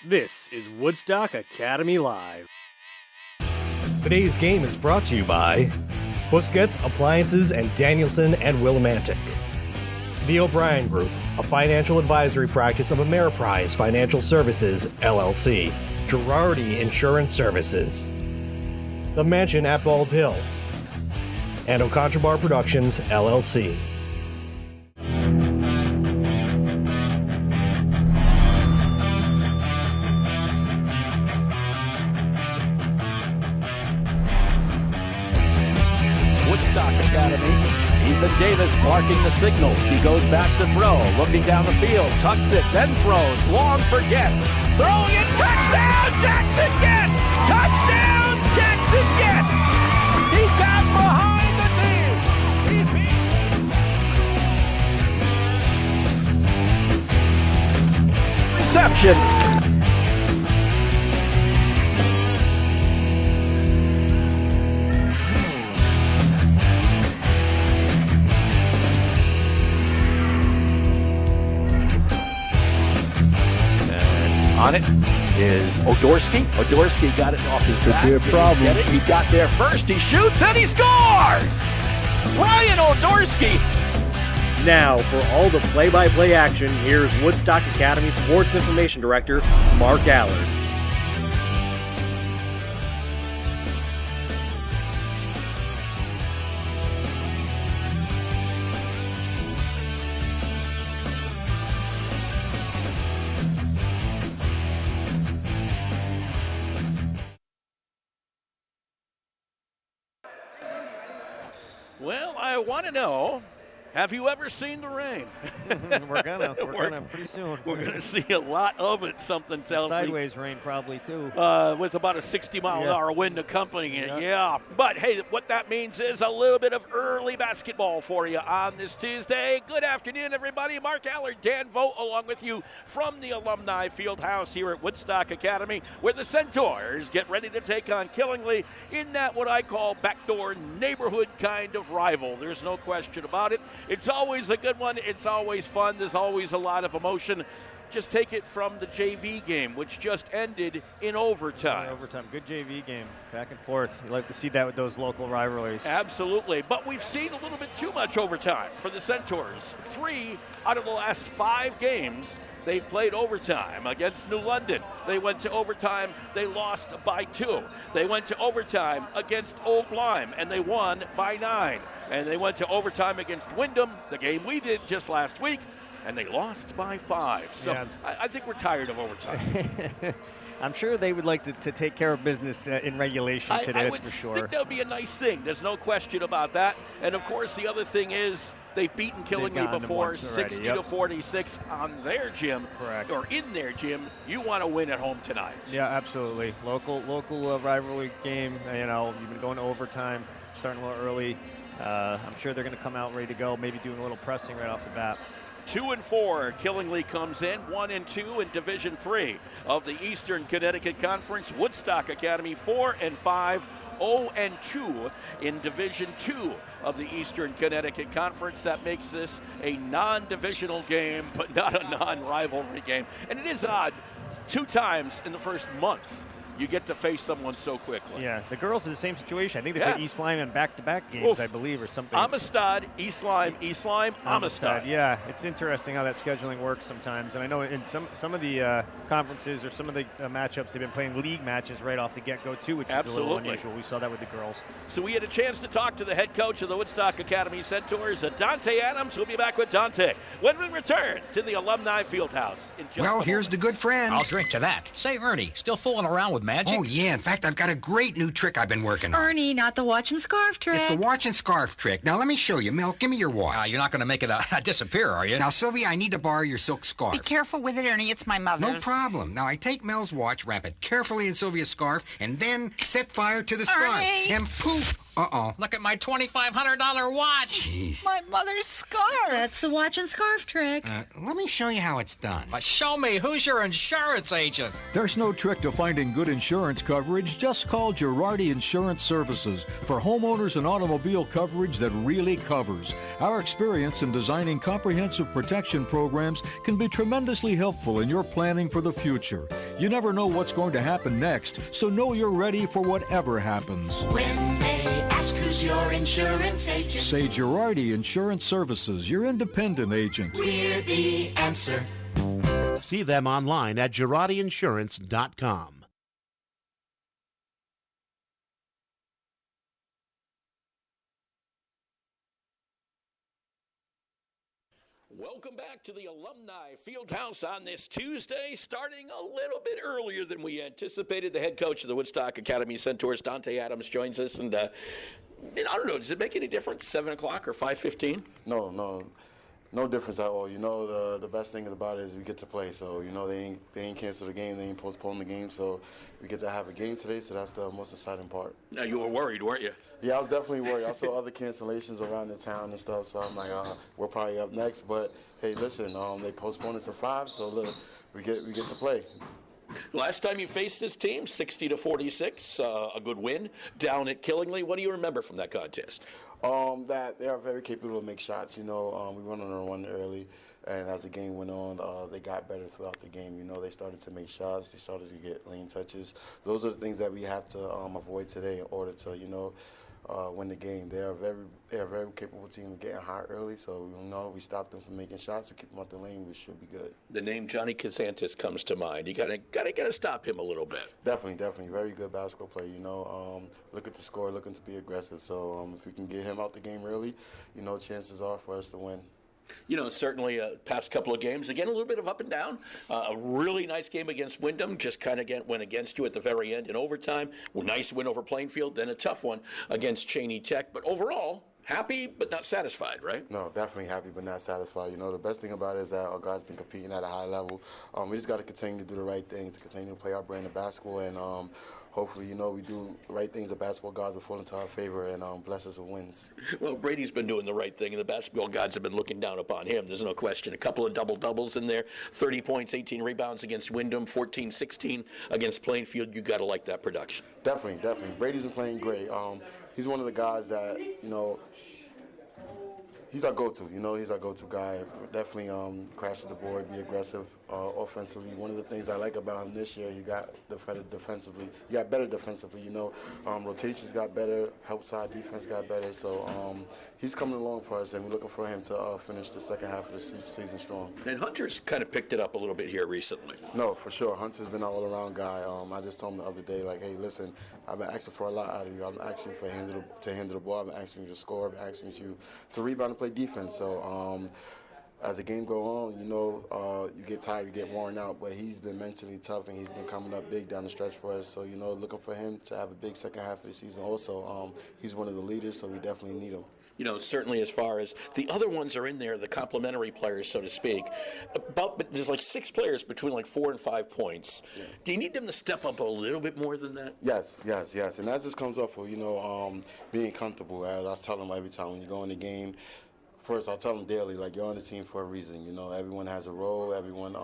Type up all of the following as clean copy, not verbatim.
This is Woodstock Academy Live. Today's game is brought to you by Busquets Appliances and Danielson and Willimantic. The O'Brien Group, a financial advisory practice of Ameriprise Financial Services, LLC. Girardi Insurance Services. The Mansion at Bald Hill. And O'Contrabar Productions, LLC. Woodstock Academy. Ethan Davis marking the signals. He goes back to throw, looking down the field, tucks it, then throws, long forgets, throwing it, touchdown, Jackson gets! Touchdown, Jackson gets! He got behind the team! Reception. On it is Odorski. Odorski got it off his back. Could be a problem. Get it? He got there first. He shoots and he scores! Ryan Odorski. Now, for all the play-by-play action, here's Woodstock Academy Sports Information Director, Mark Allard. Well, I want to know, have you ever seen the rain? We're gonna pretty soon. We're gonna see a lot of it. Something tells me. Sideways rain probably too. With about a 60-mile-an-hour wind accompanying it, yeah. But hey, what that means is a little bit of early basketball for you on this Tuesday. Good afternoon, everybody. Mark Allard, Dan Vogt, along with you from the Alumni Fieldhouse here at Woodstock Academy, where the Centaurs get ready to take on Killingly in that what I call backdoor neighborhood kind of rival. There's no question about it. It's always a good one. It's always fun. There's always a lot of emotion. Just take it from the JV game, which just ended in overtime. Good JV game, back and forth. You like to see that with those local rivalries. Absolutely, but we've seen a little bit too much overtime for the Centaurs. 3 out of the last 5 games, they've played overtime. Against New London, they went to overtime. They lost by 2. They went to overtime against Old Lyme, and they won by 9. And they went to overtime against Wyndham, the game we did just last week, and they lost by 5. So yeah. I think we're tired of overtime. I'm sure they would like to take care of business in regulation today, that's for sure. I think that would be a nice thing. There's no question about that. And, of course, the other thing is they've beaten Killingly before, 60-46 on their gym. Correct. Or in their gym. You want to win at home tonight. Yeah, absolutely. Local rivalry game. You know, you've been going to overtime, starting a little early. I'm sure they're going to come out ready to go, maybe doing a little pressing right off the bat. 2-4, Killingly comes in 1-2 in Division 3 of the Eastern Connecticut Conference. Woodstock Academy 4-5, 0-2 in Division 2 of the Eastern Connecticut Conference. That makes this a non-divisional game, but not a non-rivalry game. And it is odd, 2 times in the first month you get to face someone so quickly. Yeah, the girls in the same situation. I think they played East Lyme in back-to-back games, I believe, or something. Amistad, East Lyme, Amistad. Yeah, it's interesting how that scheduling works sometimes. And I know in some of the conferences or some of the matchups, they've been playing league matches right off the get-go, too, which is a little unusual. We saw that with the girls. So we had a chance to talk to the head coach of the Woodstock Academy Centaurs, Dante Adams. We'll be back with Dante when we return to the Alumni Fieldhouse. Well, here's the good friend. I'll drink to that. Say, Ernie, still fooling around with magic? Oh, yeah. In fact, I've got a great new trick I've been working on. Ernie, not the watch and scarf trick. It's the watch and scarf trick. Now, let me show you. Mel, give me your watch. You're not going to make it disappear, are you? Now, Sylvia, I need to borrow your silk scarf. Be careful with it, Ernie. It's my mother's. No problem. Now, I take Mel's watch, wrap it carefully in Sylvia's scarf, and then set fire to the scarf. Ernie! And poof! Uh-oh. Look at my $2,500 watch. Jeez. My mother's scarf. That's the watch and scarf trick. Let me show you how it's done. Show me, who's your insurance agent? There's no trick to finding good insurance coverage. Just call Girardi Insurance Services for homeowners and automobile coverage that really covers. Our experience in designing comprehensive protection programs can be tremendously helpful in your planning for the future. You never know what's going to happen next, so know you're ready for whatever happens. When they ask who's your insurance agent, Say Girardi Insurance Services, your independent agent. we're the answer. See them online at GirardiInsurance.com. Welcome back to the Alumni Fieldhouse on this Tuesday, starting a little bit earlier than we anticipated. The head coach of the Woodstock Academy Centaurs, Dante Adams, joins us. And I don't know, does it make any difference, 7 o'clock or 5:15? No difference at all. You know, the best thing about it is we get to play. So, you know, they ain't canceled the game. They ain't postponed the game. So we get to have a game today. So that's the most exciting part. Now, you were worried, weren't you? Yeah, I was definitely worried. I saw other cancellations around the town and stuff. So I'm like, we're probably up next. But, hey, listen, they postponed it to 5. So, look, we get to play. Last time you faced this team, 60-46, a good win down at Killingly. What do you remember from that contest? That they are very capable to make shots. You know, we went on a run early, and as the game went on, they got better throughout the game. You know, they started to make shots. They started to get lane touches. Those are the things that we have to avoid today in order to, win the game. They are a very capable team of getting hot early. So, we stop them from making shots. We keep them out the lane. We should be good. The name Johnny Casantis comes to mind. You gotta stop him a little bit. Definitely. Very good basketball player. Look at the score, looking to be aggressive. So if we can get him out the game early, chances are for us to win. Certainly past couple of games, again, a little bit of up and down. A really nice game against Wyndham, just kind of went against you at the very end in overtime. Nice win over Plainfield, then a tough one against Cheney Tech. But overall, happy but not satisfied, right? No, definitely happy but not satisfied. The best thing about it is that our guys been competing at a high level. We just got to continue to do the right things, to continue to play our brand of basketball, and hopefully, we do the right things. The basketball gods will fall into our favor and bless us with wins. Well, Brady's been doing the right thing, and the basketball gods have been looking down upon him. There's no question. A couple of double-doubles in there, 30 points, 18 rebounds against Wyndham, 14-16 against Plainfield. You got to like that production. Definitely. Brady's been playing great. He's one of the guys that, he's our go-to. He's our go-to guy. Definitely crashes the board, be aggressive offensively. One of the things I like about him this year, he got better defensively. Rotations got better, help side defense got better. So he's coming along for us, and we're looking for him to finish the second half of the season strong. And Hunter's kind of picked it up a little bit here recently. No, for sure. Hunter's been an all-around guy. I just told him the other day, like, hey, listen, I've been asking for a lot out of you. I'm asking you to handle the ball. I've been asking you to score. I've been asking you to rebound and play defense. So as the game go on, you get tired, you get worn out, but he's been mentally tough, and he's been coming up big down the stretch for us. So, looking for him to have a big second half of the season also. He's one of the leaders, so we definitely need him. Certainly as far as the other ones are in there, the complementary players, so to speak. But there's like 6 players between 4 and 5 points. Yeah. Do you need them to step up a little bit more than that? Yes. And that just comes off of, being comfortable. As I tell them every time when you go in the game, first, I'll tell them daily, you're on the team for a reason. Everyone has a role. Everyone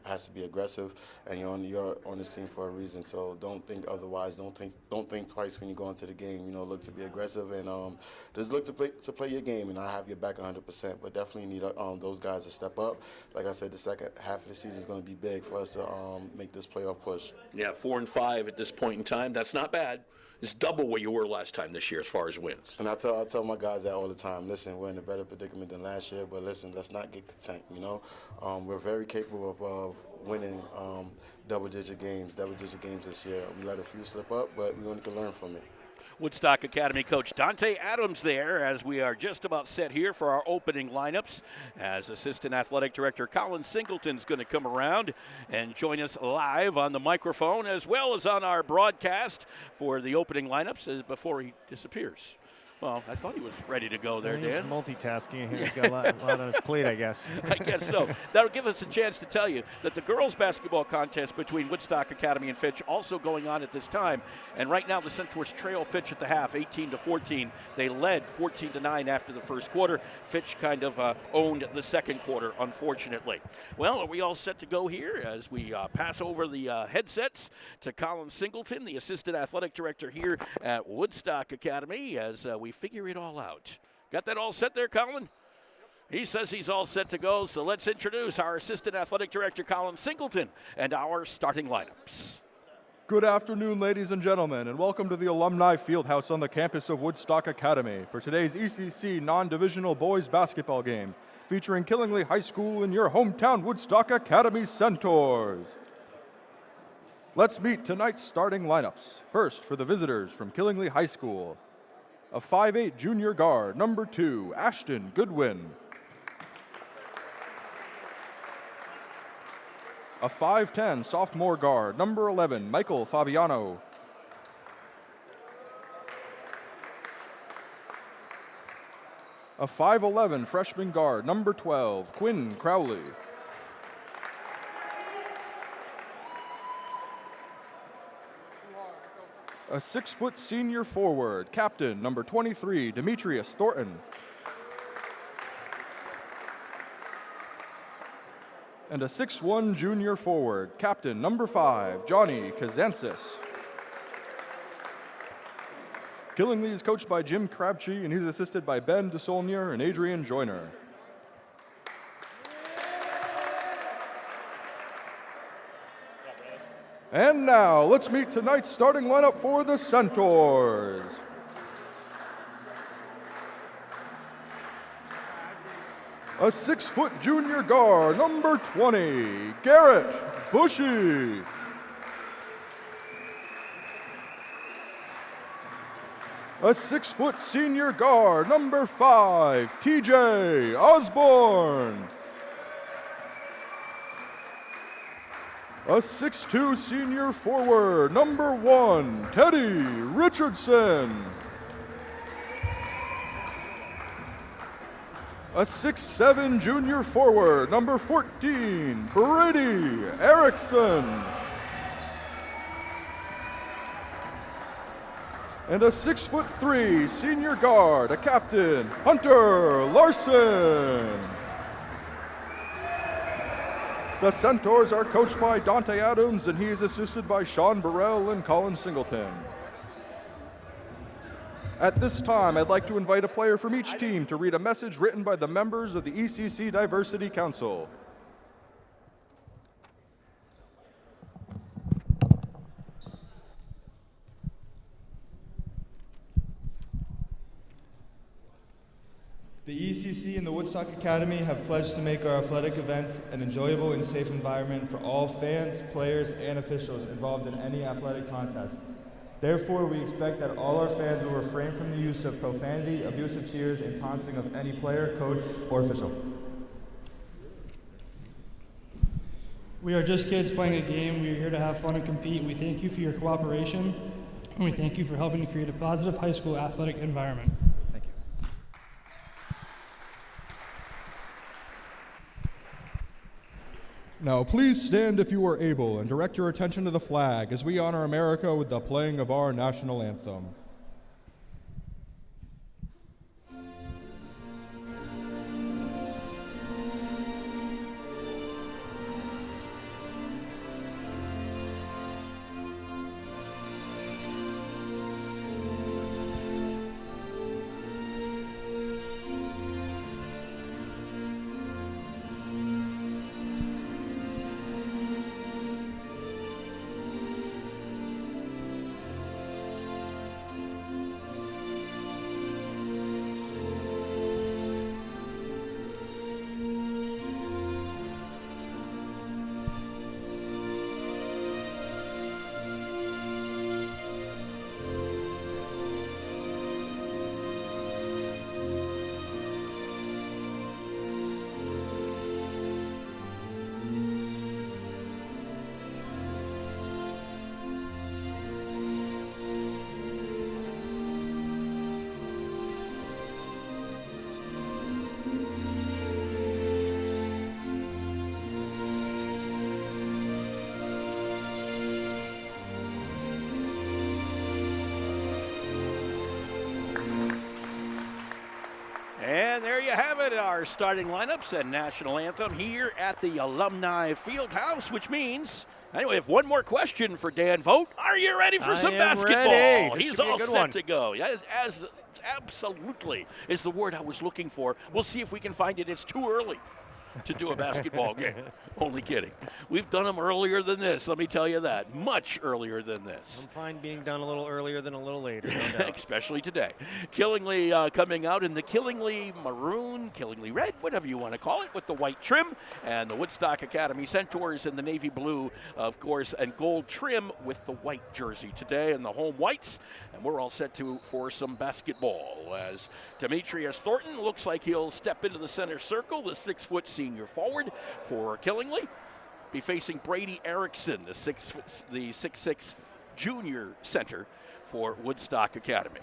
has to be aggressive, and you're on this team for a reason. So don't think otherwise. Don't think twice when you go into the game. Look to be aggressive, and just look to play your game. And I have your back 100%. But definitely need those guys to step up. Like I said, the second half of the season is going to be big for us to make this playoff push. Yeah, 4 and 5 at this point in time. That's not bad. It's double what you were last time this year as far as wins. And I tell my guys that all the time. Listen, we're in a better predicament than last year, but listen, let's not get content, We're very capable of winning double-digit games this year. We let a few slip up, but we're going to learn from it. Woodstock Academy coach Dante Adams there, as we are just about set here for our opening lineups, as assistant athletic director Colin Singleton's going to come around and join us live on the microphone as well as on our broadcast for the opening lineups before he disappears. Well, I thought he was ready to go there, He's Dan. multitasking. He's got a lot on his plate, I guess. I guess so. That'll give us a chance to tell you that the girls' basketball contest between Woodstock Academy and Fitch also going on at this time. And right now the Centaurs trail Fitch at the half, 18-14. They led 14-9 after the first quarter. Fitch kind of owned the second quarter, unfortunately. Well, are we all set to go here as we pass over the headsets to Colin Singleton, the Assistant Athletic Director here at Woodstock Academy, as we figure it all out. Got that all set there, Colin? He says he's all set to go, so let's introduce our Assistant Athletic Director, Colin Singleton, and our starting lineups. Good afternoon, ladies and gentlemen, and welcome to the Alumni Fieldhouse on the campus of Woodstock Academy for today's ECC non-divisional boys basketball game, featuring Killingly High School and your hometown Woodstock Academy Centaurs. Let's meet tonight's starting lineups. First, for the visitors from Killingly High School, a 5'8" junior guard, number 2, Ashton Goodwin. A 5'10" sophomore guard, number 11, Michael Fabiano. A 5'11" freshman guard, number 12, Quinn Crowley. A 6-foot senior forward, captain, number 23, Demetrius Thornton. And a 6'1" junior forward, captain, number 5, Johnny Kazansis. Killingly is coached by Jim Crabtree, and he's assisted by Ben DeSaulnier and Adrian Joyner. And now, let's meet tonight's starting lineup for the Centaurs. A 6-foot junior guard, number 20, Garrett Bushy. A 6-foot senior guard, number 5, TJ Osborne. A 6'2" senior forward, number 1, Teddy Richardson. A 6'7" junior forward, number 14, Brady Erickson. And a 6'3" senior guard, a captain, Hunter Larson. The Centaurs are coached by Dante Adams, and he is assisted by Sean Burrell and Colin Singleton. At this time, I'd like to invite a player from each team to read a message written by the members of the ECC Diversity Council. The ECC and the Woodstock Academy have pledged to make our athletic events an enjoyable and safe environment for all fans, players, and officials involved in any athletic contest. Therefore, we expect that all our fans will refrain from the use of profanity, abusive cheers, and taunting of any player, coach, or official. We are just kids playing a game. We are here to have fun and compete. We thank you for your cooperation, and we thank you for helping to create a positive high school athletic environment. Thank you. Now, please stand if you are able and direct your attention to the flag as we honor America with the playing of our national anthem. it, our starting lineups and national anthem here at the Alumni Fieldhouse, which means, anyway, we have one more question for Dan Vogt. Are you ready for some basketball? Ready. He's all set to go. Yeah, as absolutely is the word I was looking for. We'll see if we can find it. It's too early to do a basketball game. Only kidding. We've done them earlier than this, let me tell you that. Much earlier than this. I'm fine being done a little earlier than a little later, no doubt. Especially today. Killingly coming out in the Killingly maroon, Killingly red, whatever you want to call it, with the white trim, and the Woodstock Academy Centaurs in the navy blue, of course, and gold trim with the white jersey today and the home whites. And we're all set for some basketball as Demetrius Thornton looks like he'll step into the center circle, the 6-foot senior forward for Killingly. Be facing Brady Erickson, the 6'6" junior center for Woodstock Academy,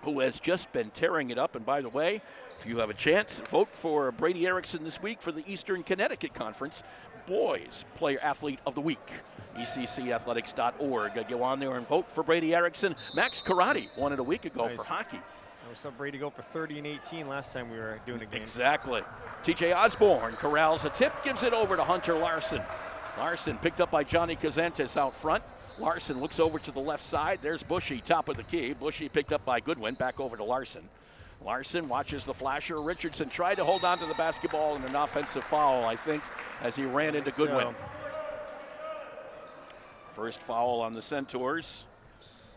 who has just been tearing it up. And by the way, if you have a chance, vote for Brady Erickson this week for the Eastern Connecticut Conference Boys Player Athlete of the Week. ECCathletics.org. Go on there and vote for Brady Erickson. Max Karate won it a week ago for hockey. I saw Brady go for 30 and 18 last time we were doing a game. Exactly. TJ Osborne corrals a tip, gives it over to Hunter Larson. Larson picked up by Johnny Kazantes out front. Larson looks over to the left side. There's Bushy, top of the key. Bushy picked up by Goodwin, back over to Larson. Larson watches the flasher. Richardson tried to hold on to the basketball in an offensive foul, I think, as he ran into Goodwin. First foul on the Centaurs.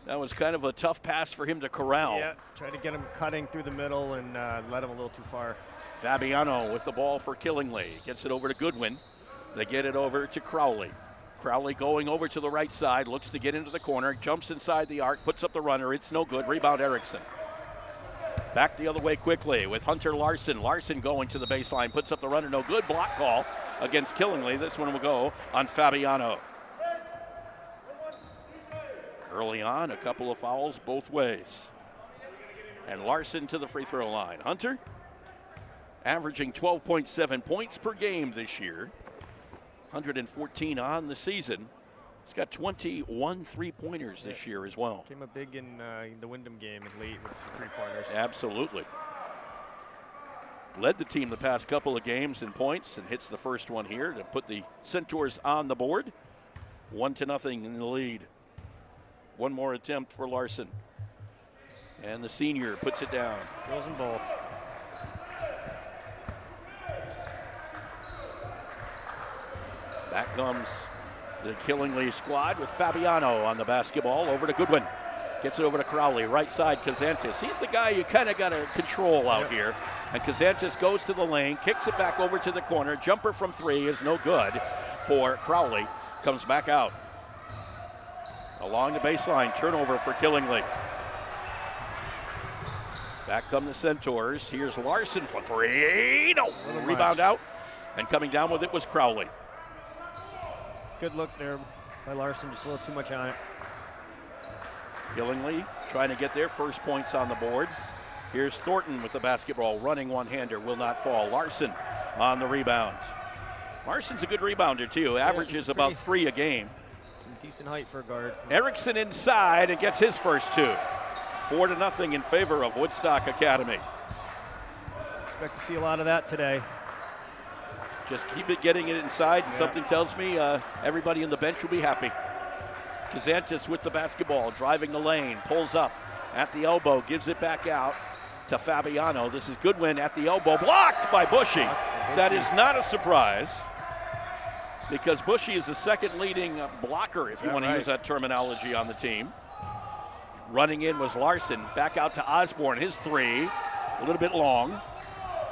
That was kind of a tough pass for him to corral. Yeah, tried to get him cutting through the middle and led him a little too far. Fabiano with the ball for Killingly. Gets it over to Goodwin. They get it over to Crowley. Crowley going over to the right side, looks to get into the corner, jumps inside the arc, puts up the runner. It's no good. Rebound Erickson. Back the other way quickly with Hunter Larson. Larson going to the baseline, puts up the runner. No good. Block call against Killingly. This one will go on Fabiano. Early on, a couple of fouls both ways. And Larson to the free throw line. Hunter averaging 12.7 points per game this year. 114 on the season. He's got 21 three-pointers this year as well. Came up big in the Wyndham game and late with some three-pointers. Absolutely. Led the team the past couple of games in points and hits the first one here to put the Centaurs on the board. 1-0 in the lead. One more attempt for Larson. And the senior puts it down. Goes them both. Back comes the Killingly squad with Fabiano on the basketball. Over to Goodwin. Gets it over to Crowley. Right side, Kazantes. He's the guy you kind of got to control out here. And Kazantes goes to the lane, kicks it back over to the corner. Jumper from three is no good for Crowley. Comes back out. Along the baseline, turnover for Killingly. Back come the Centaurs. Here's Larson for three. No, rebound out. And coming down with it was Crowley. Good look there by Larson, just a little too much on it. Killingly trying to get their first points on the board. Here's Thornton with the basketball, running one-hander, will not fall. Larson on the rebound. Larson's a good rebounder too, averages about 3 a game. Some decent height for a guard. Erickson inside and gets his first 2. 4-0 in favor of Woodstock Academy. Expect to see a lot of that today. Just keep it getting it inside, and something tells me everybody in the bench will be happy. Kazantes with the basketball, driving the lane, pulls up at the elbow, gives it back out to Fabiano. This is Goodwin at the elbow, blocked by Bushy. That is not a surprise, because Bushy is the second leading blocker, if you want to use that terminology on the team. Running in was Larson, back out to Osborne, his 3, a little bit long,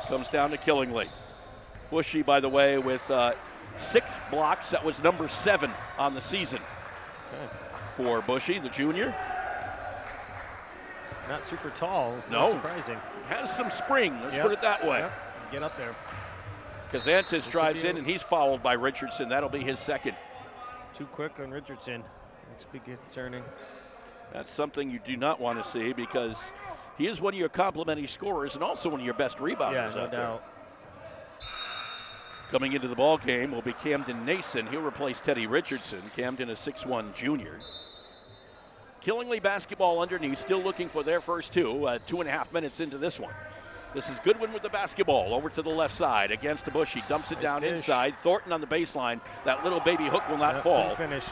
comes down to Killingly. Bushy, by the way, with 6 blocks. That was number 7 on the season for Bushy, the junior. Not super tall. No. Surprising. Has some spring, let's put it that way. Get up there. Kazantes drives in, and he's fouled by Richardson. That'll be his second. Too quick on Richardson. That's big concerning. That's something you do not want to see, because he is one of your complimentary scorers and also one of your best rebounders out there. Coming into the ball game will be Camden Nason. He'll replace Teddy Richardson. Camden, a 6'1" junior. Killingly basketball underneath, still looking for their first 2. 2.5 minutes into this one. This is Goodwin with the basketball over to the left side against the Bushy. Dumps it down inside. Thornton on the baseline. That little baby hook will not fall. Finish.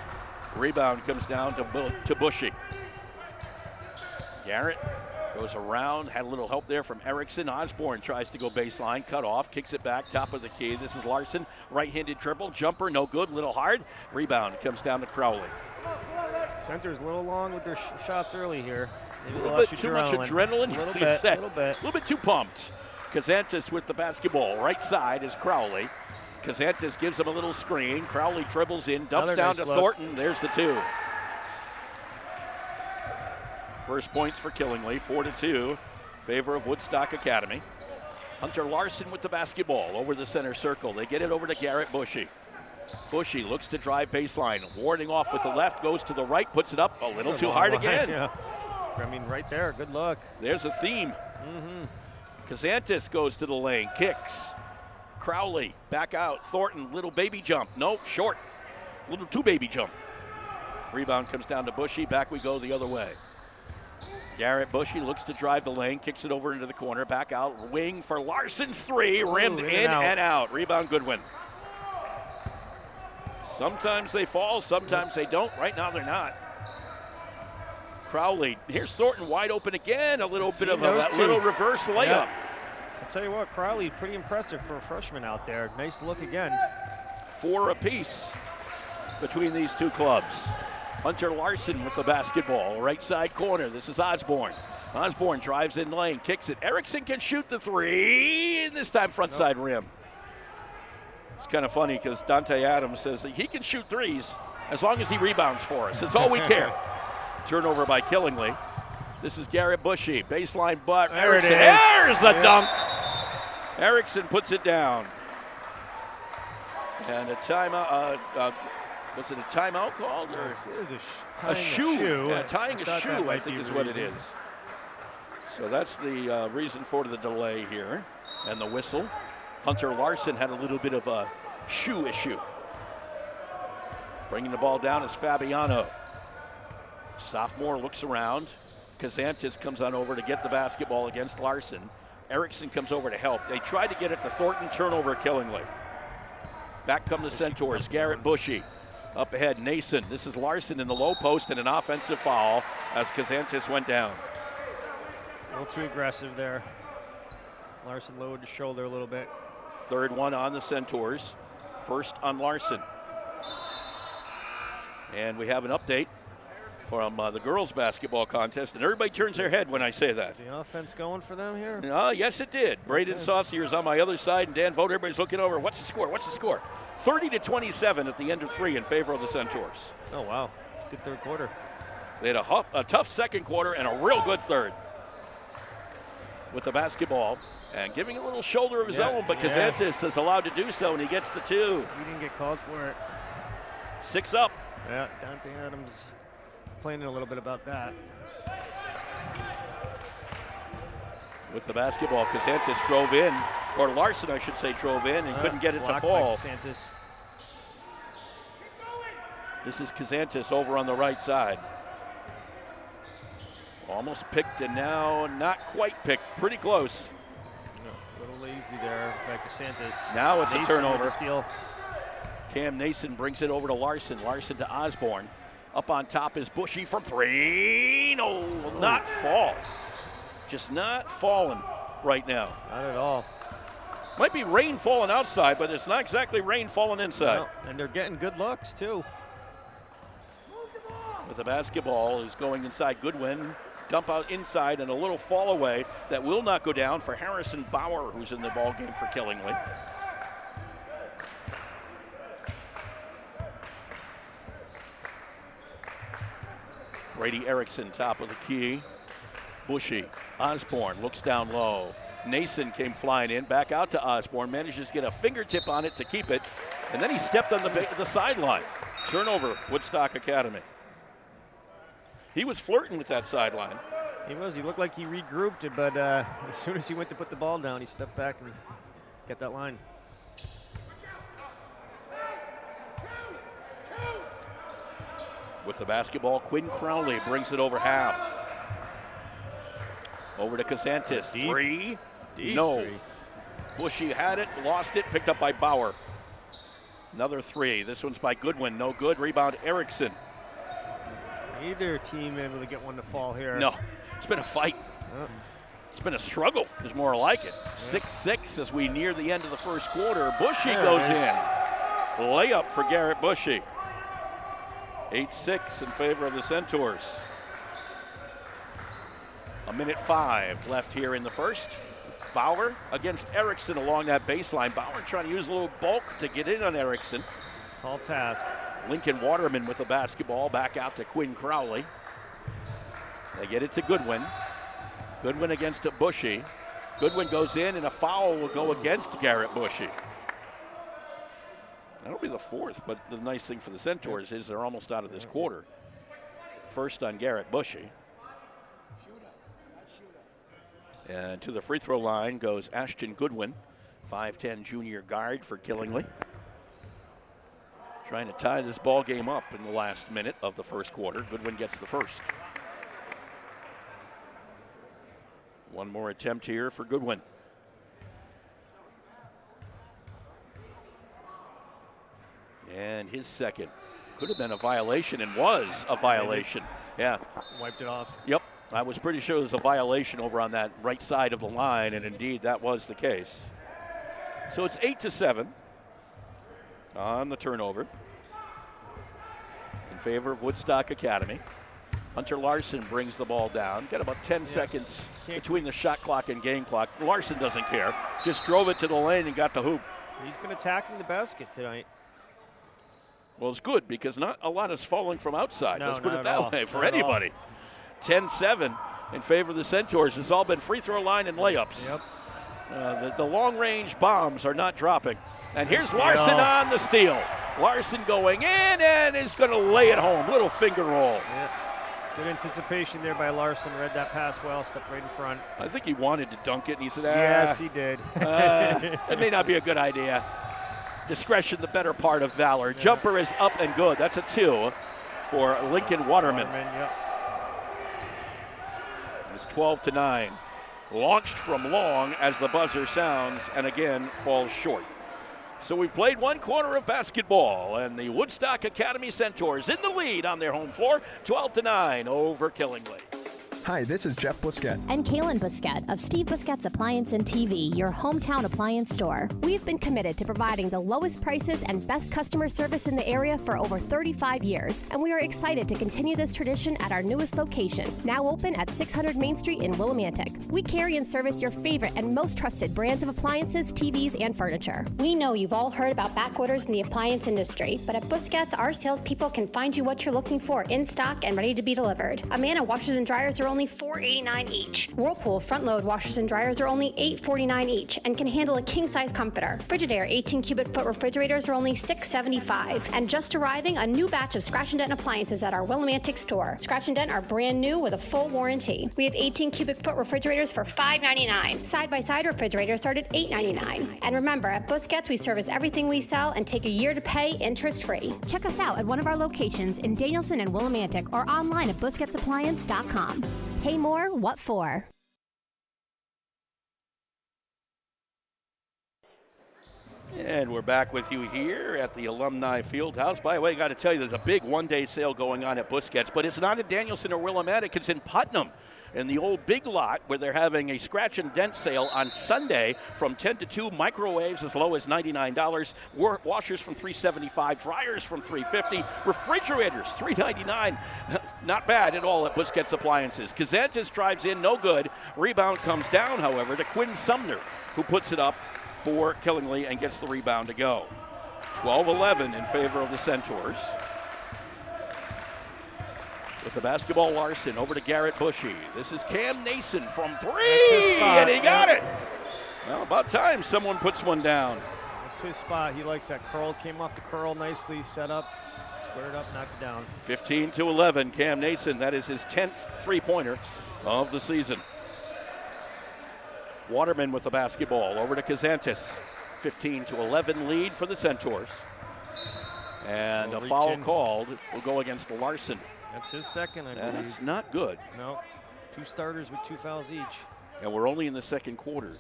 Rebound comes down to Bushy. Garrett goes around. Had a little help there from Erickson. Osborne tries to go baseline. Cut off. Kicks it back. Top of the key. This is Larson. Right-handed dribble. Jumper. No good. Little hard. Rebound comes down to Crowley. Center's a little long with their shots early here. Maybe A little bit too much adrenaline. A little bit too pumped. Kazantis with the basketball. Right side is Crowley. Kazantis gives him a little screen. Crowley dribbles in, dumps down to Thornton. There's the 2. First points for Killingly, 4-2. Favor of Woodstock Academy. Hunter Larson with the basketball over the center circle. They get it over to Garrett Bushy. Bushy looks to drive baseline. Warding off with the left, goes to the right, puts it up a little too hard again. Yeah. I mean, right there, good luck. There's a theme. Kazantis goes to the lane, kicks. Crowley back out. Thornton, little baby jump. No, short. Little too baby jump. Rebound comes down to Bushy. Back we go the other way. Garrett Bushy looks to drive the lane, kicks it over into the corner. Back out, wing for Larson's 3. Rimmed in and out. Rebound Goodwin. Sometimes they fall, sometimes they don't. Right now they're not. Crowley, here's Thornton wide open again. A little bit of a little reverse layup. Yeah. I'll tell you what, Crowley, pretty impressive for a freshman out there. Nice look again. 4 apiece between these two clubs. Hunter Larson with the basketball, right side corner. This is Osborne. Osborne drives in lane, kicks it. Erickson can shoot the 3, and this time front side rim. It's kind of funny because Dante Adams says that he can shoot 3s as long as he rebounds for us. It's all we care. Turnover by Killingly. This is Garrett Bushy. Baseline butt. There Erickson. it is. There's the dunk. Erickson puts it down. And a timeout. Was it a timeout called? Or a shoe. Yeah, tying a shoe, I think is what it is. So that's the reason for the delay here. And the whistle. Hunter Larson had a little bit of a shoe issue. Bringing the ball down is Fabiano. Sophomore looks around. Kazantis comes on over to get the basketball against Larson. Erickson comes over to help. They tried to get it to Thornton, turnover Killingly. Back come the Centaurs. Garrett Bushy up ahead. Nason. This is Larson in the low post and an offensive foul as Kazantis went down. A little too aggressive there. Larson lowered his shoulder a little bit. Third one on the Centaurs. First on Larson. And we have an update from the girls' basketball contest, and everybody turns their head when I say that. The offense going for them here? Yes, it did. Braden Saucier's on my other side, and Dan Vogt, everybody's looking over. What's the score? What's the score? 30-27 at the end of 3 in favor of the Centaurs. Oh, wow. Good third quarter. They had a tough second quarter and a real good third with the basketball. And giving a little shoulder of his own, but Kazantis is allowed to do so, and he gets the 2. He didn't get called for it. 6 up. Yeah, Dante Adams complaining a little bit about that. With the basketball, Kazantis drove in, or Larson, I should say, drove in and couldn't get it to fall. This is Kazantis over on the right side. Almost picked and now not quite picked. Pretty close. A little lazy there by Kazantis. Now it's Nason a turnover. Steal. Cam Nason brings it over to Larson. Larson to Osborne. Up on top is Bushy from 3. No, will not fall. Just not falling right now. Not at all. Might be rain falling outside, but it's not exactly rain falling inside. No, and they're getting good looks, too. With the basketball is going inside. Goodwin. Dump out inside and a little fall away that will not go down for Harrison Bauer, who's in the ball game for Killingly. Brady Erickson, top of the key. Bushy. Osborne looks down low. Nason came flying in, back out to Osborne, manages to get a fingertip on it to keep it, and then he stepped on the sideline. Turnover, Woodstock Academy. He was flirting with that sideline. He was. He looked like he regrouped it, but as soon as he went to put the ball down, he stepped back and got that line. With the basketball, Quinn Crowley brings it over half. Over to Kazantis. 3. Deep No. three. Bushy had it, lost it, picked up by Bauer. Another three. This one's by Goodwin. No good. Rebound, Erickson. Neither team able to get one to fall here. No. It's been a fight. It's been a struggle, is more like it. 6-6 as we near the end of the first quarter. Bushy goes in. Layup for Garrett Bushy. 8-6 in favor of the Centaurs. 1:05 left here in the first. Bauer against Erickson along that baseline. Bauer trying to use a little bulk to get in on Erickson. Tall task. Lincoln Waterman with the basketball, back out to Quinn Crowley. They get it to Goodwin. Goodwin against Bushy. Goodwin goes in, and a foul will go against Garrett Bushy. That'll be the fourth, but the nice thing for the Centaurs is they're almost out of this quarter. First on Garrett Bushy. And to the free throw line goes Ashton Goodwin, 5'10" junior guard for Killingly. Trying to tie this ball game up in the last minute of the first quarter. Goodwin gets the first. One more attempt here for Goodwin. And his second. Could have been a violation and was a violation. Yeah. Wiped it off. Yep. I was pretty sure there was a violation over on that right side of the line, and indeed that was the case. So it's 8-7 on the turnover in favor of Woodstock Academy. Hunter Larson brings the ball down. Got about 10 seconds between the shot clock and game clock. Larson doesn't care. Just drove it to the lane and got the hoop. He's been attacking the basket tonight. Well, it's good because not a lot is falling from outside. No, let's put it not at all. that way for Not at all. anybody. 10-7 in favor of the Centaurs. It's all been free throw line and layups. Yep. The long-range bombs are not dropping. And here's Larson on the steal. Larson going in and is going to lay it home. Little finger roll. Yep. Good anticipation there by Larson. Read that pass well, stepped right in front. I think he wanted to dunk it, and he said, Yes, he did. It may not be a good idea. Discretion, the better part of valor. Yeah. Jumper is up and good. That's a 2 for Lincoln Waterman. Yep. It's 12-9. Launched from long as the buzzer sounds, and again falls short. So we've played one quarter of basketball, and the Woodstock Academy Centaurs in the lead on their home floor, 12-9 over Killingly. Hi, this is Jeff Busquet. And Kaylin Busquet of Steve Busquet's Appliance and TV, your hometown appliance store. We've been committed to providing the lowest prices and best customer service in the area for over 35 years, and we are excited to continue this tradition at our newest location, now open at 600 Main Street in Willimantic. We carry and service your favorite and most trusted brands of appliances, TVs, and furniture. We know you've all heard about back orders in the appliance industry, but at Busquets, our salespeople can find you what you're looking for in stock and ready to be delivered. Amana washers and dryers are only $4.89 each. Whirlpool front load washers and dryers are only $8.49 each and can handle a king size comforter. Frigidaire 18 cubic foot refrigerators are only $6.75. And just arriving, a new batch of Scratch and Dent appliances at our Willimantic store. Scratch and Dent are brand new with a full warranty. We have 18 cubic foot refrigerators for $5.99. Side by side refrigerators start at $8.99. And remember, at Busquets, we service everything we sell and take a year to pay interest free. Check us out at one of our locations in Danielson and Willimantic or online at busquetsappliance.com. Pay more, what for? And we're back with you here at the Alumni Fieldhouse. By the way, I got to tell you, there's a big one-day sale going on at Busquets, but it's not in Danielson or Willimantic. It's in Putnam, in the old Big Lot, where they're having a scratch and dent sale on Sunday from 10 to 2. Microwaves as low as $99. Washers from $375. Dryers from $350. Refrigerators $399. Not bad at all at Busquets Appliances. Kazantis drives in, no good. Rebound comes down, however, to Quinn Sumner, who puts it up for Killingly and gets the rebound to go. 12-11 in favor of the Centaurs. With the basketball, Larson over to Garrett Bushy. This is Cam Nason from 3, and he got it. Well, about time someone puts one down. That's his spot. He likes that curl. Came off the curl nicely, set up, squared up, knocked it down. 15-11, Cam Nason. That is his 10th three-pointer of the season. Waterman with the basketball over to Kazantis. 15-11 lead for the Centaurs. And a foul called will go against Larson. That's his second, I believe. That's not good. No, 2 starters with 2 fouls each. And we're only in the second quarter.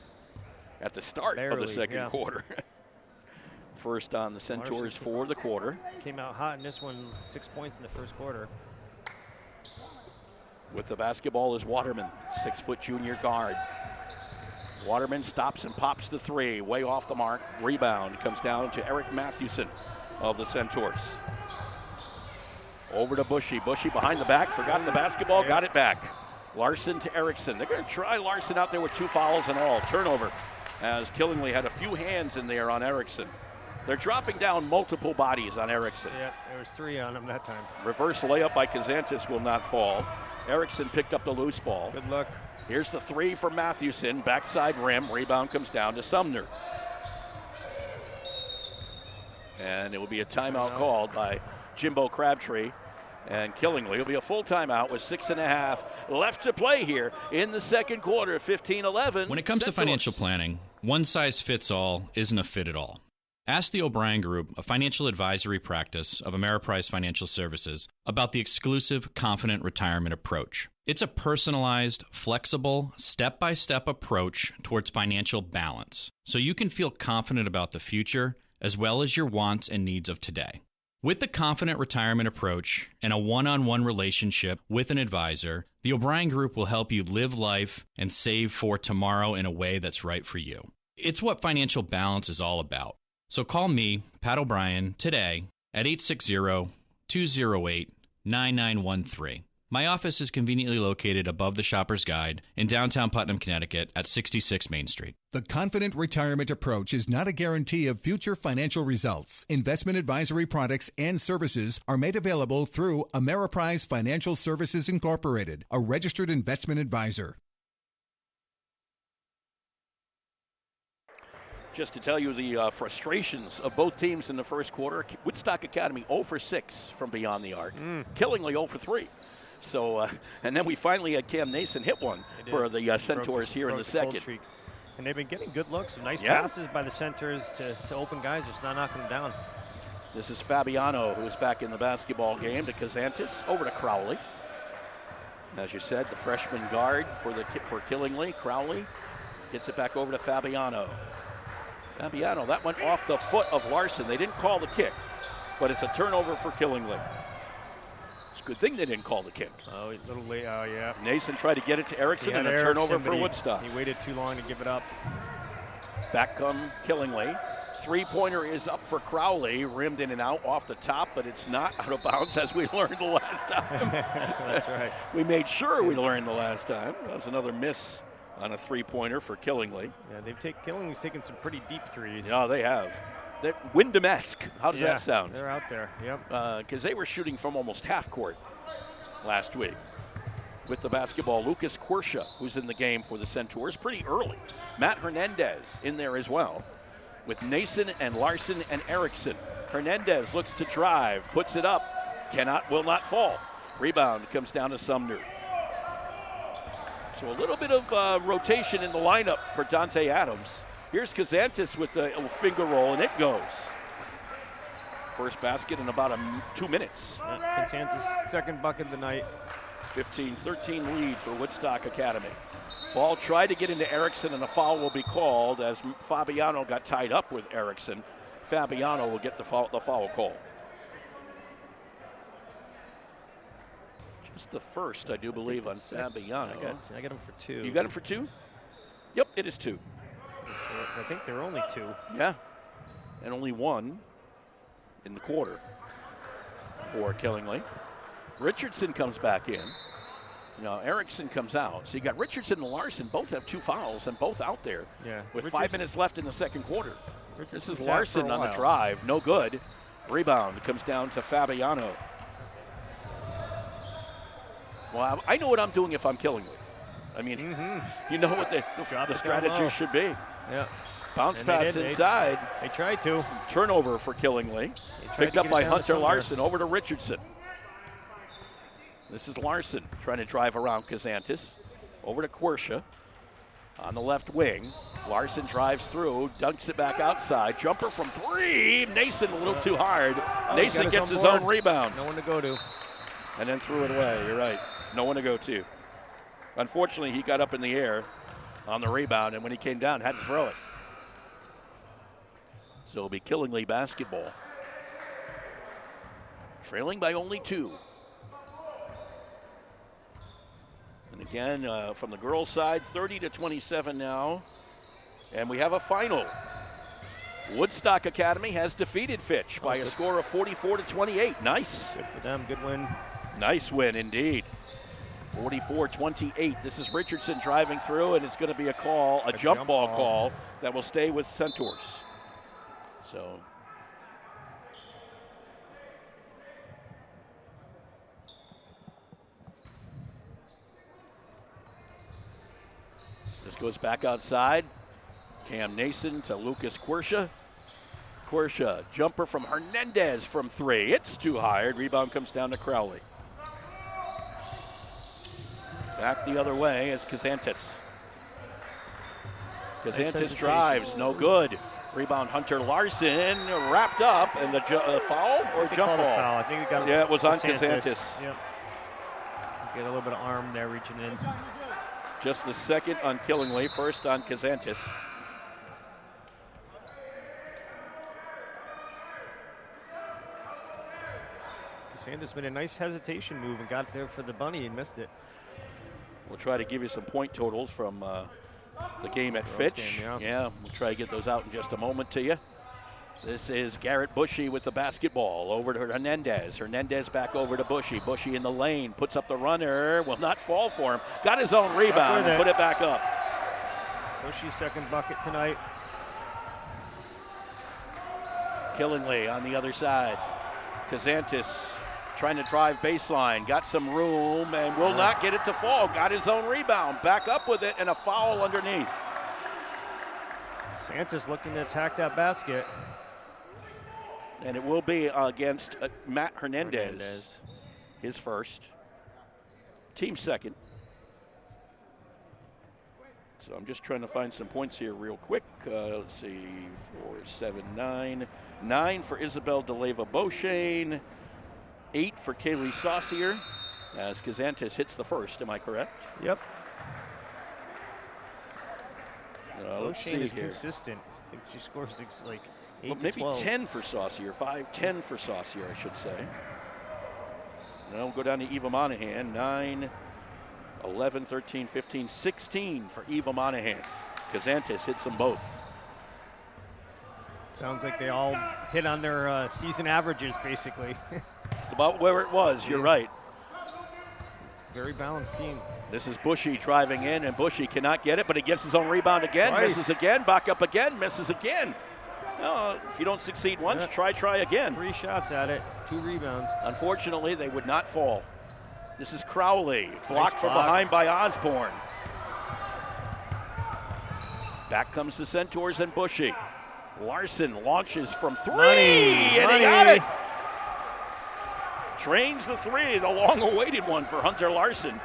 at the start of the second quarter. First on the Centaurs for the quarter. Came out hot in this one, 6 points in the first quarter. With the basketball is Waterman, 6-foot junior guard. Waterman stops and pops the three, way off the mark. Rebound comes down to Eric Mathewson of the Centaurs. Over to Bushy. Bushy behind the back, forgot the basketball, got it back. Larson to Erickson. They're going to try Larson out there with 2 fouls and all. Turnover, as Killingly had a few hands in there on Erickson. They're dropping down multiple bodies on Erickson. Yeah, there was 3 on him that time. Reverse layup by Kazantis will not fall. Erickson picked up the loose ball. Good luck. Here's the 3 for Mathewson. Backside rim. Rebound comes down to Sumner. And it will be a timeout called by Jimbo Crabtree. And Killingly will be a full timeout with 6.5 left to play here in the second quarter, 15-11. When it comes to financial planning, one size fits all isn't a fit at all. Ask the O'Brien Group, a financial advisory practice of Ameriprise Financial Services, about the exclusive Confident Retirement approach. It's a personalized, flexible, step-by-step approach towards financial balance, so you can feel confident about the future as well as your wants and needs of today. With the Confident Retirement approach and a one-on-one relationship with an advisor, the O'Brien Group will help you live life and save for tomorrow in a way that's right for you. It's what financial balance is all about. So call me, Pat O'Brien, today at 860-208-9913. My office is conveniently located above the Shopper's Guide in downtown Putnam, Connecticut at 66 Main Street. The Confident Retirement approach is not a guarantee of future financial results. Investment advisory products and services are made available through Ameriprise Financial Services Incorporated, a registered investment advisor. Just to tell you the frustrations of both teams in the first quarter, Woodstock Academy 0 for 6 from beyond the arc. Killingly 0 for 3. So, and then we finally had Cam Nason hit one for the Centaurs here in the second. And they've been getting good looks, some nice passes by the Centaurs to open guys, just not knocking them down. This is Fabiano, who's back in the basketball game, to Kazantis, over to Crowley. As you said, the freshman guard for Killingly, Crowley, gets it back over to Fabiano. Fabiano, that went off the foot of Larson. They didn't call the kick, but it's a turnover for Killingly. It's a good thing they didn't call the kick. Oh, a little late, yeah. Nason tried to get it to Erickson, and a turnover for Woodstock. He waited too long to give it up. Back come Killingly. Three-pointer is up for Crowley, rimmed in and out off the top, but it's not out of bounds, as we learned the last time. That's right. We made sure we learned the last time. That was another miss on a three-pointer for Killingly. Yeah, Killingly's taken some pretty deep threes. Yeah, they have. They're Wyndham-esque. How does that sound? They're out there, yep. Because they were shooting from almost half court last week. With the basketball, Lucas Quersha, who's in the game for the Centaurs, pretty early. Matt Hernandez in there as well, with Nason and Larson and Erickson. Hernandez looks to drive, puts it up, will not fall. Rebound comes down to Sumner. So a little bit of rotation in the lineup for Dante Adams. Here's Kazantis with the finger roll, and it goes. First basket in about 2 minutes. Kazantis' second bucket of the night. 15-13 lead for Woodstock Academy. Ball tried to get into Erickson, and a foul will be called as Fabiano got tied up with Erickson. Fabiano will get the foul call. Just the first, I do believe, on Fabiano. I got him for 2. You got him for 2? Yep, it is 2. I think there are only 2. Yeah, and only 1 in the quarter for Killingly. Richardson comes back in. Now Erickson comes out. So you got Richardson and Larson both have 2 fouls and both out there with 5 minutes left in the second quarter. This is Larson on the drive. No good. Rebound comes down to Fabiano. Well, I know what I'm doing if I'm Killingly. I mean, you know what the strategy should be. Yeah. Bounce pass inside. They tried to. Turnover for Killingly. Picked up by Hunter Larson. Over to Richardson. This is Larson trying to drive around Kazantis. Over to Quersha on the left wing. Larson drives through, dunks it back outside. Jumper from 3. Nason a little too hard. Nason gets his own rebound. No one to go to. And then threw it away. You're right. No one to go to. Unfortunately, he got up in the air on the rebound, and when he came down, had to throw it. So it'll be Killingley basketball. Trailing by only 2. And again, from the girls' side, 30-27 now. And we have a final. Woodstock Academy has defeated Fitch by a score of 44-28. Nice. Good for them. Good win. Nice win indeed. 44-28. This is Richardson driving through, and it's going to be a jump ball call that will stay with Centaurs. So this goes back outside. Cam Nason to Lucas Quersha. Quersha, jumper from Hernandez from 3. It's too high. Rebound comes down to Crowley. Back the other way is Kazantis. Kazantis drives, no good. Rebound Hunter Larson, wrapped up, and the foul or jump ball? Foul. I think we got it was on Kazantis. Yep. Get a little bit of arm there reaching in. Just the second on Killingley, first on Kazantis. Kazantis made a nice hesitation move and got there for the bunny and missed it. We'll try to give you some point totals from the game at Fitch. Yeah, we'll try to get those out in just a moment to you. This is Garrett Bushy with the basketball over to Hernandez. Hernandez back over to Bushy. Bushy in the lane, puts up the runner, will not fall for him. Got his own rebound and put it back up. Bushy's second bucket tonight. Killingley on the other side. Kazantis trying to drive baseline, got some room and will not get it to fall. Got his own rebound, back up with it, and a foul underneath. Santos looking to attack that basket. And it will be against Matt Hernandez. His first. Team second. So I'm just trying to find some points here real quick. Let's see, 4, 7, 9. 9 for Isabel DeLeva Beauchesne. 8 for Kaylee Saucier, as Kazantis hits the first. Am I correct? Yep. Let's see is here. Consistent. I think she scores like 8 well, to maybe 12. 10 for Saucier, 5, 10 for Saucier, I should say. Now we'll go down to Eva Monahan, 9, 11, 13, 15, 16 for Eva Monahan. Kazantis hits them both. Sounds like they all hit on their season averages, basically. About where it was, you're right. Very balanced team. This is Bushy driving in, and Bushy cannot get it, but he gets his own rebound again, misses again, back up again, misses again. No, if you don't succeed once, try again. 3 shots at it, 2 rebounds. Unfortunately, they would not fall. This is Crowley, blocked from behind by Osborne. Back comes the Centaurs and Bushy. Larson launches from 3, and he got it. Drains the 3, the long-awaited one for Hunter Larson.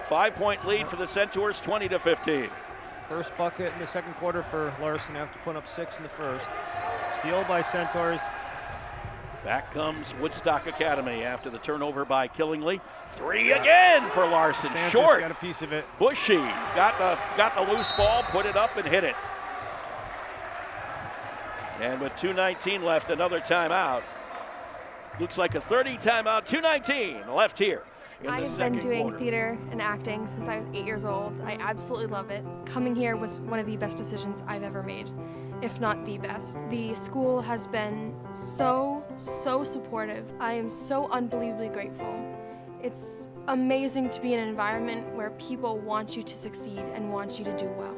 5-point lead for the Centaurs, 20-15. First bucket in the second quarter for Larson after putting up 6 in the first. Steal by Centaurs. Back comes Woodstock Academy after the turnover by Killingley. 3 again for Larson, Santos short. Got a piece of it. Bushy got the loose ball, put it up and hit it. And with 2:19 left, another timeout. Looks like a 30 timeout, 2:19 left here. I've been doing theater and acting since I was 8 years old. I absolutely love it. Coming here was one of the best decisions I've ever made, if not the best. The school has been so supportive. I am so unbelievably grateful. It's amazing to be in an environment where people want you to succeed and want you to do well.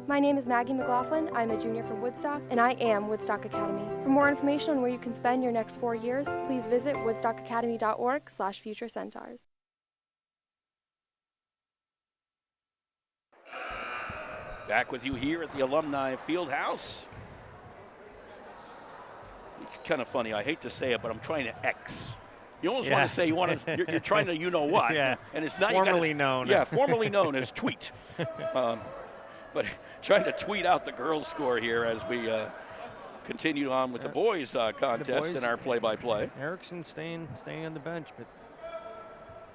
My name is Maggie McLaughlin. I'm a junior from Woodstock, and I am Woodstock Academy. For more information on where you can spend your next 4 years, please visit woodstockacademy.org/futurecentaurs. Back with you here at the Alumni Fieldhouse. It's kind of funny. I hate to say it, but I'm trying to X. You almost want to say you're trying to what, yeah. And it's not formerly known. Yeah, formerly known as tweet. But trying to tweet out the girls' score here as we continue on with the boys' contest and our play-by-play. Erickson staying on the bench, but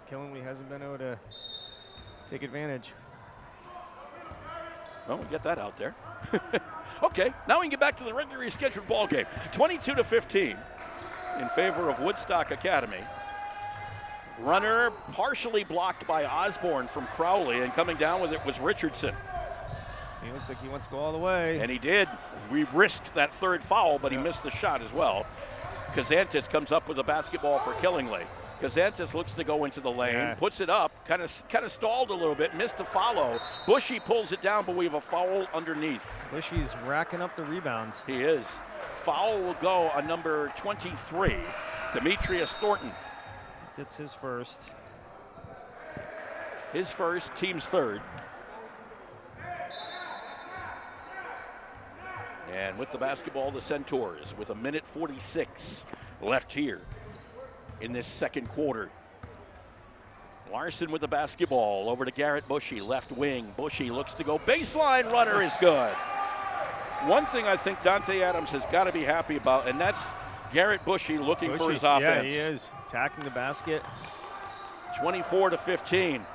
Killingley hasn't been able to take advantage. Well, we get that out there. Okay, now we can get back to the regularly scheduled ball game. 22-15 in favor of Woodstock Academy. Runner partially blocked by Osborne from Crowley, and coming down with it was Richardson. He looks like he wants to go all the way. And he did. We risked that third foul, but he missed the shot as well. Kazantis comes up with a basketball for Killingly. Kazantis looks to go into the lane, puts it up, kind of stalled a little bit, missed a follow. Bushy pulls it down, but we have a foul underneath. Bushy's racking up the rebounds. He is. Foul will go on number 23, Demetrius Thornton. Gets his first. His first, team's third. And with the basketball, the Centaurs with 1:46 left here in this second quarter. Larson with the basketball over to Garrett Bushy, left wing. Bushy looks to go baseline, runner is good. One thing I think Dante Adams has got to be happy about, and that's Garrett Bushy looking for his offense. Yeah, he is. Attacking the basket. 24-15.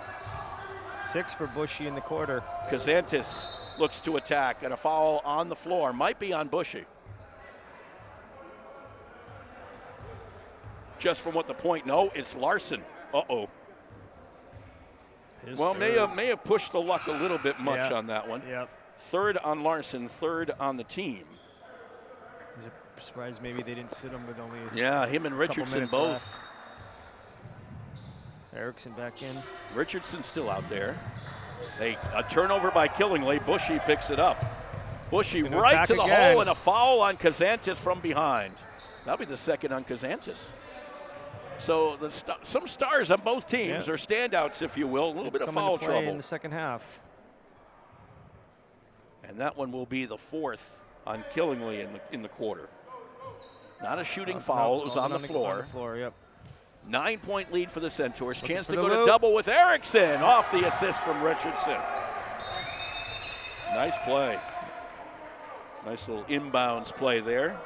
6 for Bushy in the quarter. Kazantis looks to attack, and a foul on the floor. Might be on Bushy. Just from what the point, no, it's Larson. Uh-oh. Well, may have pushed the luck a little bit much on that one. Yep. Third on Larson, third on the team. He's surprised maybe they didn't sit him with only him and Richardson both. Left. Erickson back in. Richardson still out there. A turnover by Killingly. Bushy picks it up. Bushy right to the hole, and a foul on Kazantis from behind. That'll be the second on Kazantis. So some stars on both teams are standouts, if you will. A little bit of foul trouble in the second half. And that one will be the fourth on Killingly in the quarter. Not a shooting foul. It was on the floor. On the floor, yep. 9-point lead for the Centaurs. Looking Chance for to the go loop. to double with Erickson. Off the assist from Richardson. Nice play. Nice little inbounds play there.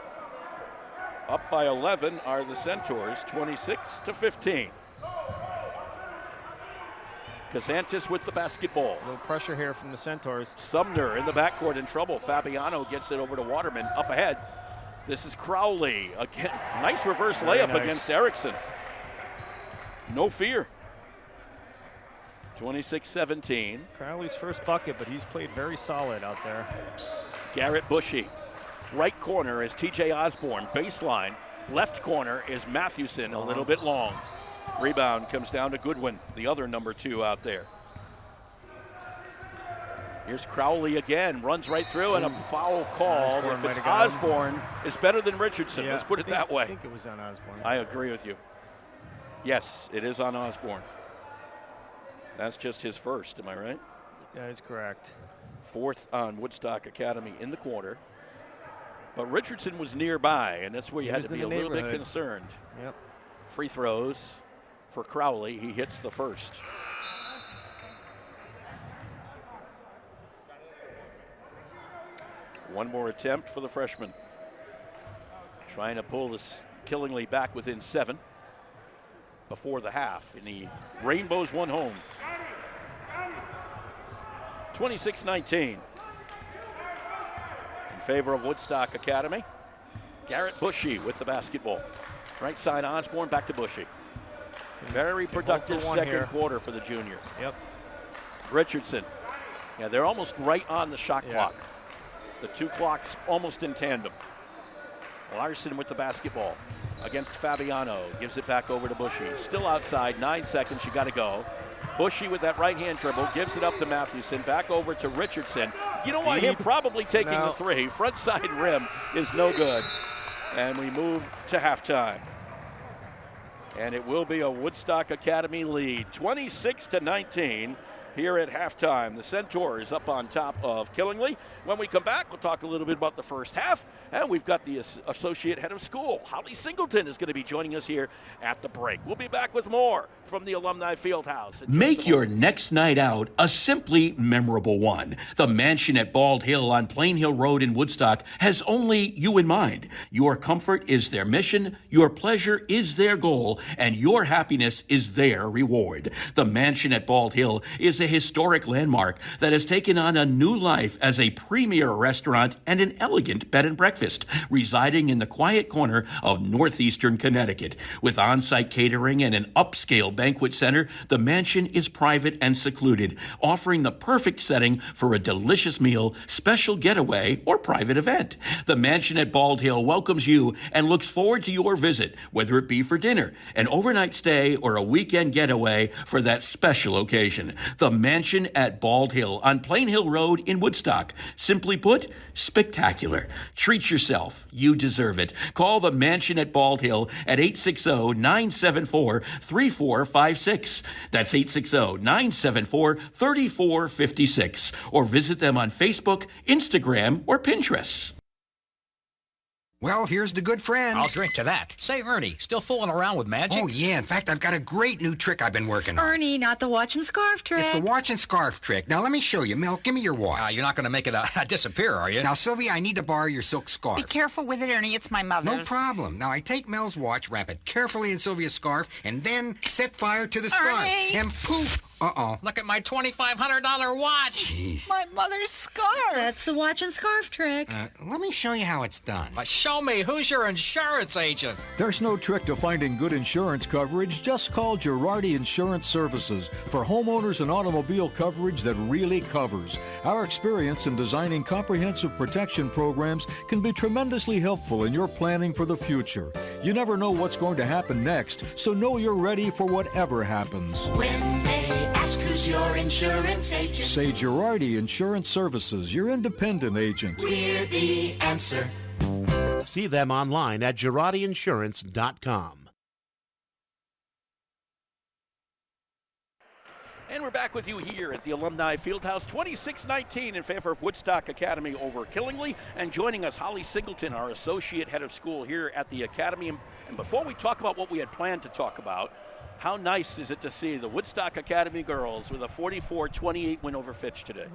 Up by 11 are the Centaurs, 26-15. Kazantis with the basketball. A little pressure here from the Centaurs. Sumner in the backcourt in trouble. Fabiano gets it over to Waterman. Up ahead. This is Crowley. Again, nice reverse layup against Erickson. No fear. 26-17. Crowley's first bucket, but he's played very solid out there. Garrett Bushy. Right corner is TJ Osborne. Baseline. Left corner is Mathewson, a little bit long. Rebound comes down to Goodwin, the other number 2 out there. Here's Crowley again, runs right through, and a foul call. If it's Osborne, it's better than Richardson. Let's put it that way. I think it was on Osborne. I agree with you. Yes, it is on Osborne. That's just his first, am I right? That is correct. Fourth on Woodstock Academy in the quarter. But Richardson was nearby, and that's where you had to be a little bit concerned. Yep. Free throws for Crowley. He hits the first. One more attempt for the freshman. Trying to pull this Killingly back within 7 before the half. And the Rainbows won home. 26-19. In favor of Woodstock Academy. Garrett Bushy with the basketball. Right side Osborne, back to Bushy. Very productive second quarter for the junior. Yep. Richardson. Yeah, they're almost right on the shot clock. The 2 clocks almost in tandem. Larson with the basketball against Fabiano. Gives it back over to Bushy. Still outside, 9 seconds, you gotta go. Bushy with that right hand dribble, gives it up to Mathewson, back over to Richardson. You don't want him probably taking the 3. Front side rim is no good. And we move to halftime. And it will be a Woodstock Academy lead, 26-19 here at halftime. The Centaurs up on top of Killingly. When we come back, we'll talk a little bit about the first half, and we've got the Associate Head of School, Holly Singleton, is going to be joining us here at the break. We'll be back with more from the Alumni Fieldhouse. Make your next night out a simply memorable one. The mansion at Bald Hill on Plain Hill Road in Woodstock has only you in mind. Your comfort is their mission, your pleasure is their goal, and your happiness is their reward. The mansion at Bald Hill is a historic landmark that has taken on a new life as a premier restaurant and an elegant bed and breakfast, residing in the quiet corner of northeastern Connecticut. With on-site catering and an upscale banquet center, the mansion is private and secluded, offering the perfect setting for a delicious meal, special getaway, or private event. The mansion at Bald Hill welcomes you and looks forward to your visit, whether it be for dinner, an overnight stay, or a weekend getaway for that special occasion. The Mansion at Bald Hill on Plain Hill Road in Woodstock. Simply put, spectacular. Treat yourself. You deserve it. Call the Mansion at Bald Hill at 860-974-3456. That's 860-974-3456. Or visit them on Facebook, Instagram, or Pinterest. Well, here's the good friend. I'll drink to that. Say, Ernie, still fooling around with magic? Oh, yeah. In fact, I've got a great new trick I've been working on. Ernie, not the watch and scarf trick. It's the watch and scarf trick. Now, let me show you. Mel, give me your watch. You're not going to make it disappear, are you? Now, Sylvia, I need to borrow your silk scarf. Be careful with it, Ernie. It's my mother's. No problem. Now, I take Mel's watch, wrap it carefully in Sylvia's scarf, and then set fire to the scarf. Ernie! And poof! Uh-oh. Look at my $2,500 watch. Jeez. My mother's scarf. That's the watch and scarf trick. Let me show you how it's done. Show me. Who's your insurance agent? There's no trick to finding good insurance coverage. Just call Girardi Insurance Services for homeowners and automobile coverage that really covers. Our experience in designing comprehensive protection programs can be tremendously helpful in your planning for the future. You never know what's going to happen next, so know you're ready for whatever happens. When they ask who's your insurance agent, say Girardi Insurance Services, your independent agent. We're the answer. See them online at GirardiInsurance.com. And we're back with you here at the Alumni Fieldhouse, 26-19 in favor of Woodstock Academy over Killingly. And joining us, Holly Singleton, our Associate Head of School here at the Academy. And before we talk about what we had planned to talk about, how nice is it to see the Woodstock Academy girls with a 44-28 win over Fitch today?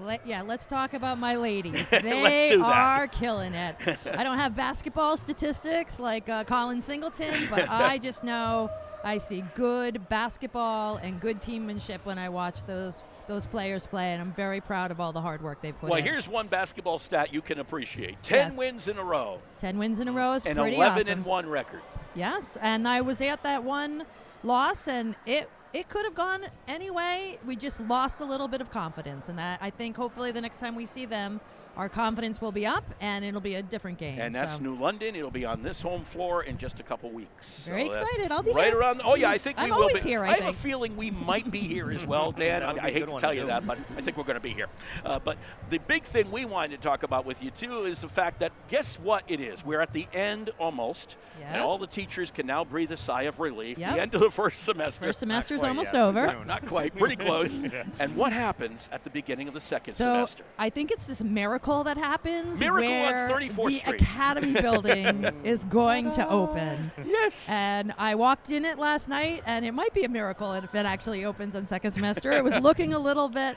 Let's talk about my ladies. They are killing it. I don't have basketball statistics like Colin Singleton, but I just know I see good basketball and good teammanship when I watch those players play, and I'm very proud of all the hard work they've put in. Well, here's one basketball stat you can appreciate. 10 wins in a row. 10 wins in a row is and pretty awesome. And 11-1 record. Yes, and I was at that one loss, and it could have gone anyway. We just lost a little bit of confidence, and that I think hopefully the next time we see them, our confidence will be up, and it'll be a different game. And that's New London. It'll be on this home floor in just a couple weeks. Very excited. I'll be right here. Around. Oh yeah, I think we will be. Here, I have a feeling we might be here as well, Dan. I hate to tell you that, but I think we're going to be here. But the big thing we wanted to talk about with you too is the fact that guess what it is? We're at the end almost, and all the teachers can now breathe a sigh of relief. Yep. The end of the first semester. First semester's almost over. Not quite. Pretty close. And what happens at the beginning of the second semester? I think it's this miracle that happens. Miracle where on 34th the Street. Academy building is going to open. Yes. And I walked in it last night, and it might be a miracle if it actually opens on second semester. It was looking a little bit,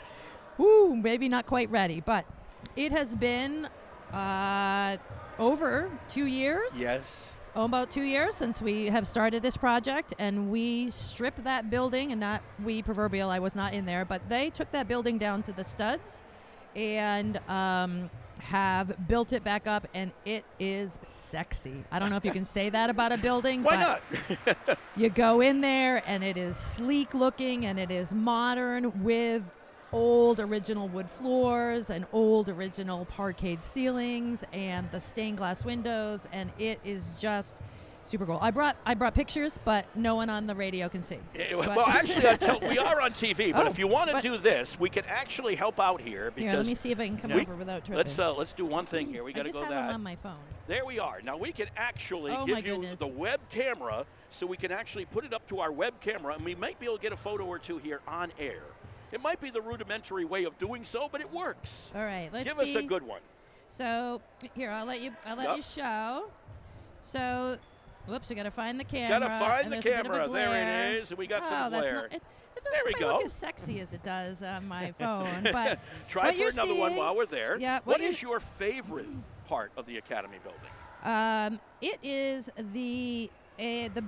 maybe not quite ready, but it has been over 2 years. Yes. About 2 years since we have started this project, and we stripped that building, and not we proverbial, I was not in there, but they took that building down to the studs and have built it back up, and it is sexy. I don't know if you can say that about a building. Why but not? You go in there, and it is sleek looking, and it is modern with old original wood floors and old original parquet ceilings and the stained glass windows, and it is just super cool. I brought pictures, but no one on the radio can see. Well, actually, we are on TV, but if you want to do this, we can actually help out here. Because here, let me see if I can come over without tripping. Let's do one thing here. We got to go I just have them on my phone. There we are. Now we can actually give you the web camera, so we can actually put it up to our web camera, and we might be able to get a photo or two here on air. It might be the rudimentary way of doing so, but it works. All right, let's give see. us a good one. So here, I'll let you show. So. Whoops, we got to find the camera. Got to find the camera. There it is. And we got some glare. It doesn't quite look as sexy as it does on my phone. But try for another one while we're there. Yeah, what is your favorite part of the Academy building? It is the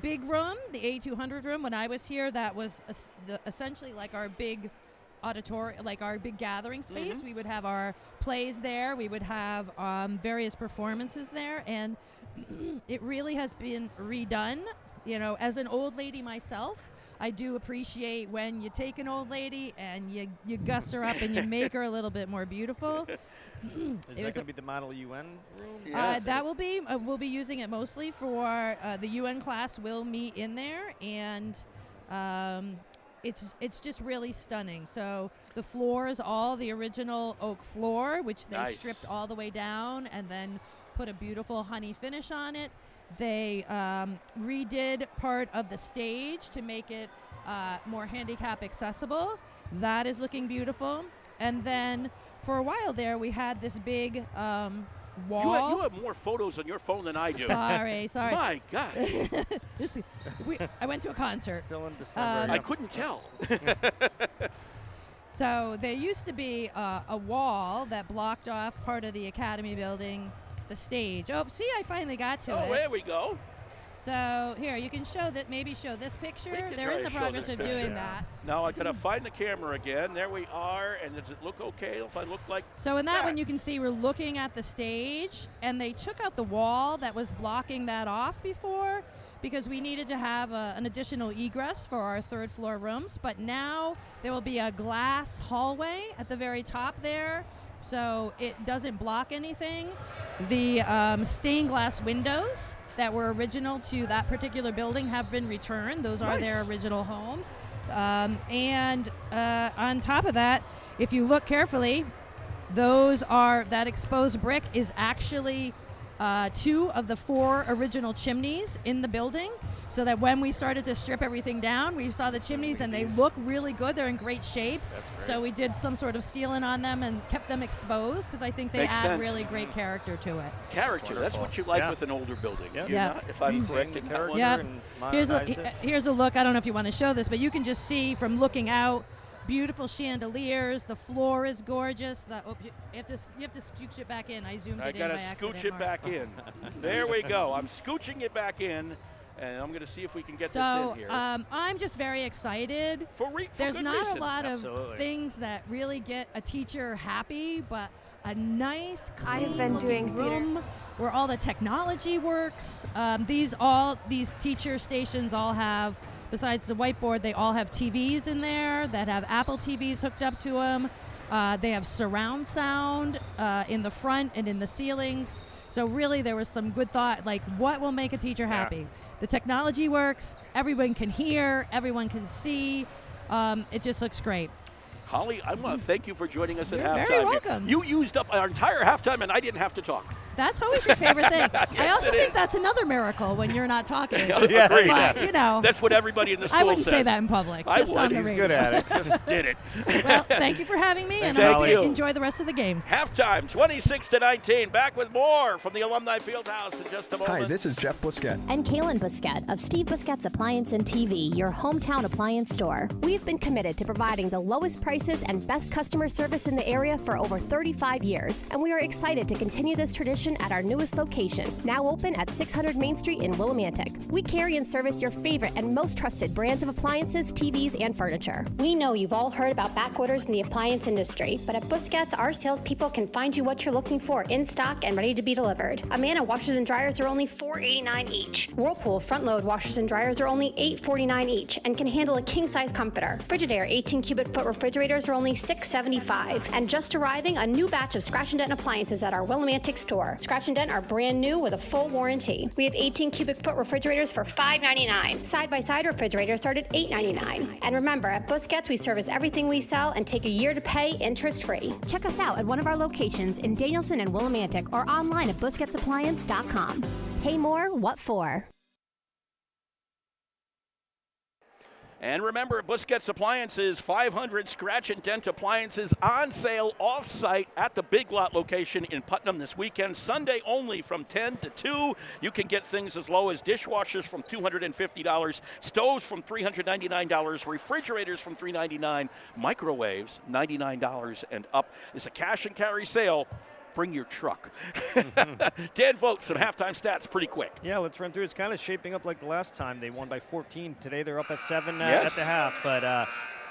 big room, the A200 room. When I was here, that was essentially like our big auditorium, like our big gathering space. We would have our plays there. We would have various performances there, and it really has been redone. You know, as an old lady myself, I do appreciate when you take an old lady and you guss her up and you make her a little bit more beautiful. Is that going to be the Model UN room? That will be. We'll be using it mostly for the UN class. Will meet in there, and it's just really stunning. So the floor is all the original oak floor, which they stripped all the way down and then put a beautiful honey finish on it. They redid part of the stage to make it more handicap accessible. That is looking beautiful. And then for a while there, we had this big wall. You have more photos on your phone than I do. Sorry. My God. I went to a concert. Still in December. I couldn't tell. So there used to be a wall that blocked off part of the Academy building, the stage. Oh, see, I finally got to it. Oh, there we go. So here, you can show that. Maybe show this picture. They're in the progress of doing that. Now I gotta find the camera again. There we are. And does it look okay? If I look like so in that one, you can see we're looking at the stage, and they took out the wall that was blocking that off before, because we needed to have an additional egress for our third floor rooms. But now there will be a glass hallway at the very top there, so it doesn't block anything. The stained glass windows that were original to that particular building have been returned. Those are their original home. And on top of that, if you look carefully, that exposed brick is actually 2 of the 4 original chimneys in the building, so that when we started to strip everything down, we saw the chimneys and they look really good. They're in great shape. So we did some sort of sealant on them and kept them exposed, because I think they add really great character to it. Character, that's what you like with an older building. Not, if I'm correct in that one. Yeah. Here's a look. I don't know if you want to show this, but you can just see from looking out, beautiful chandeliers. The floor is gorgeous. You have to scooch it back in. I zoomed it in by accident. I gotta scooch it back in. There we go. I'm scooching it back in, and I'm gonna see if we can get this in here. I'm just very excited. There's not a lot of things that really get a teacher happy, but a nice, clean room where all the technology works. These teacher stations all have, besides the whiteboard, they all have TVs in there that have Apple TVs hooked up to them. They have surround sound in the front and in the ceilings. So really there was some good thought, like what will make a teacher happy? The technology works, everyone can hear, everyone can see. It just looks great. Holly, I want to thank you for joining us at halftime. You're very welcome. You used up our entire halftime, and I didn't have to talk. That's always your favorite thing. I also think that's another miracle when you're not talking. But, you know. That's what everybody in the school says. I wouldn't say that in public, just on the radio. He's good at it. Just did it. Well, thank you for having me, and I hope you enjoy the rest of the game. Halftime, 26-19. Back with more from the Alumni Fieldhouse in just a moment. Hi, this is Jeff Busquet. And Kaylin Busquet of Steve Busquet's Appliance and TV, your hometown appliance store. We've been committed to providing the lowest prices and best customer service in the area for over 35 years, and we are excited to continue this tradition at our newest location, now open at 600 Main Street in Willimantic. We carry and service your favorite and most trusted brands of appliances, TVs, and furniture. We know you've all heard about back orders in the appliance industry, but at Busquets, our salespeople can find you what you're looking for in stock and ready to be delivered. Amana washers and dryers are only $4.89 each. Whirlpool front-load washers and dryers are only $8.49 each and can handle a king-size comforter. Frigidaire 18 cubic foot refrigerators are only $6.75. And just arriving, a new batch of Scratch and Dent appliances at our Willimantic store. Scratch and Dent are brand new with a full warranty. We have 18 cubic foot refrigerators for $5.99. Side-by-side refrigerators start at $8.99. And remember, at Busquets, we service everything we sell and take a year to pay interest-free. Check us out at one of our locations in Danielson and Willimantic or online at busquetsappliance.com. Pay more, what for? And remember, Busquets Appliances, 500 Scratch and Dent appliances on sale off-site at the Big Lot location in Putnam this weekend. Sunday only from 10 to 2. You can get things as low as dishwashers from $250, stoves from $399, refrigerators from $399, microwaves $99 and up. It's a cash and carry sale. Bring your truck. Dan Vogt, some halftime stats pretty quick. Yeah, let's run through. It's kind of shaping up like the last time. They won by 14. Today they're up at 7 at the half. But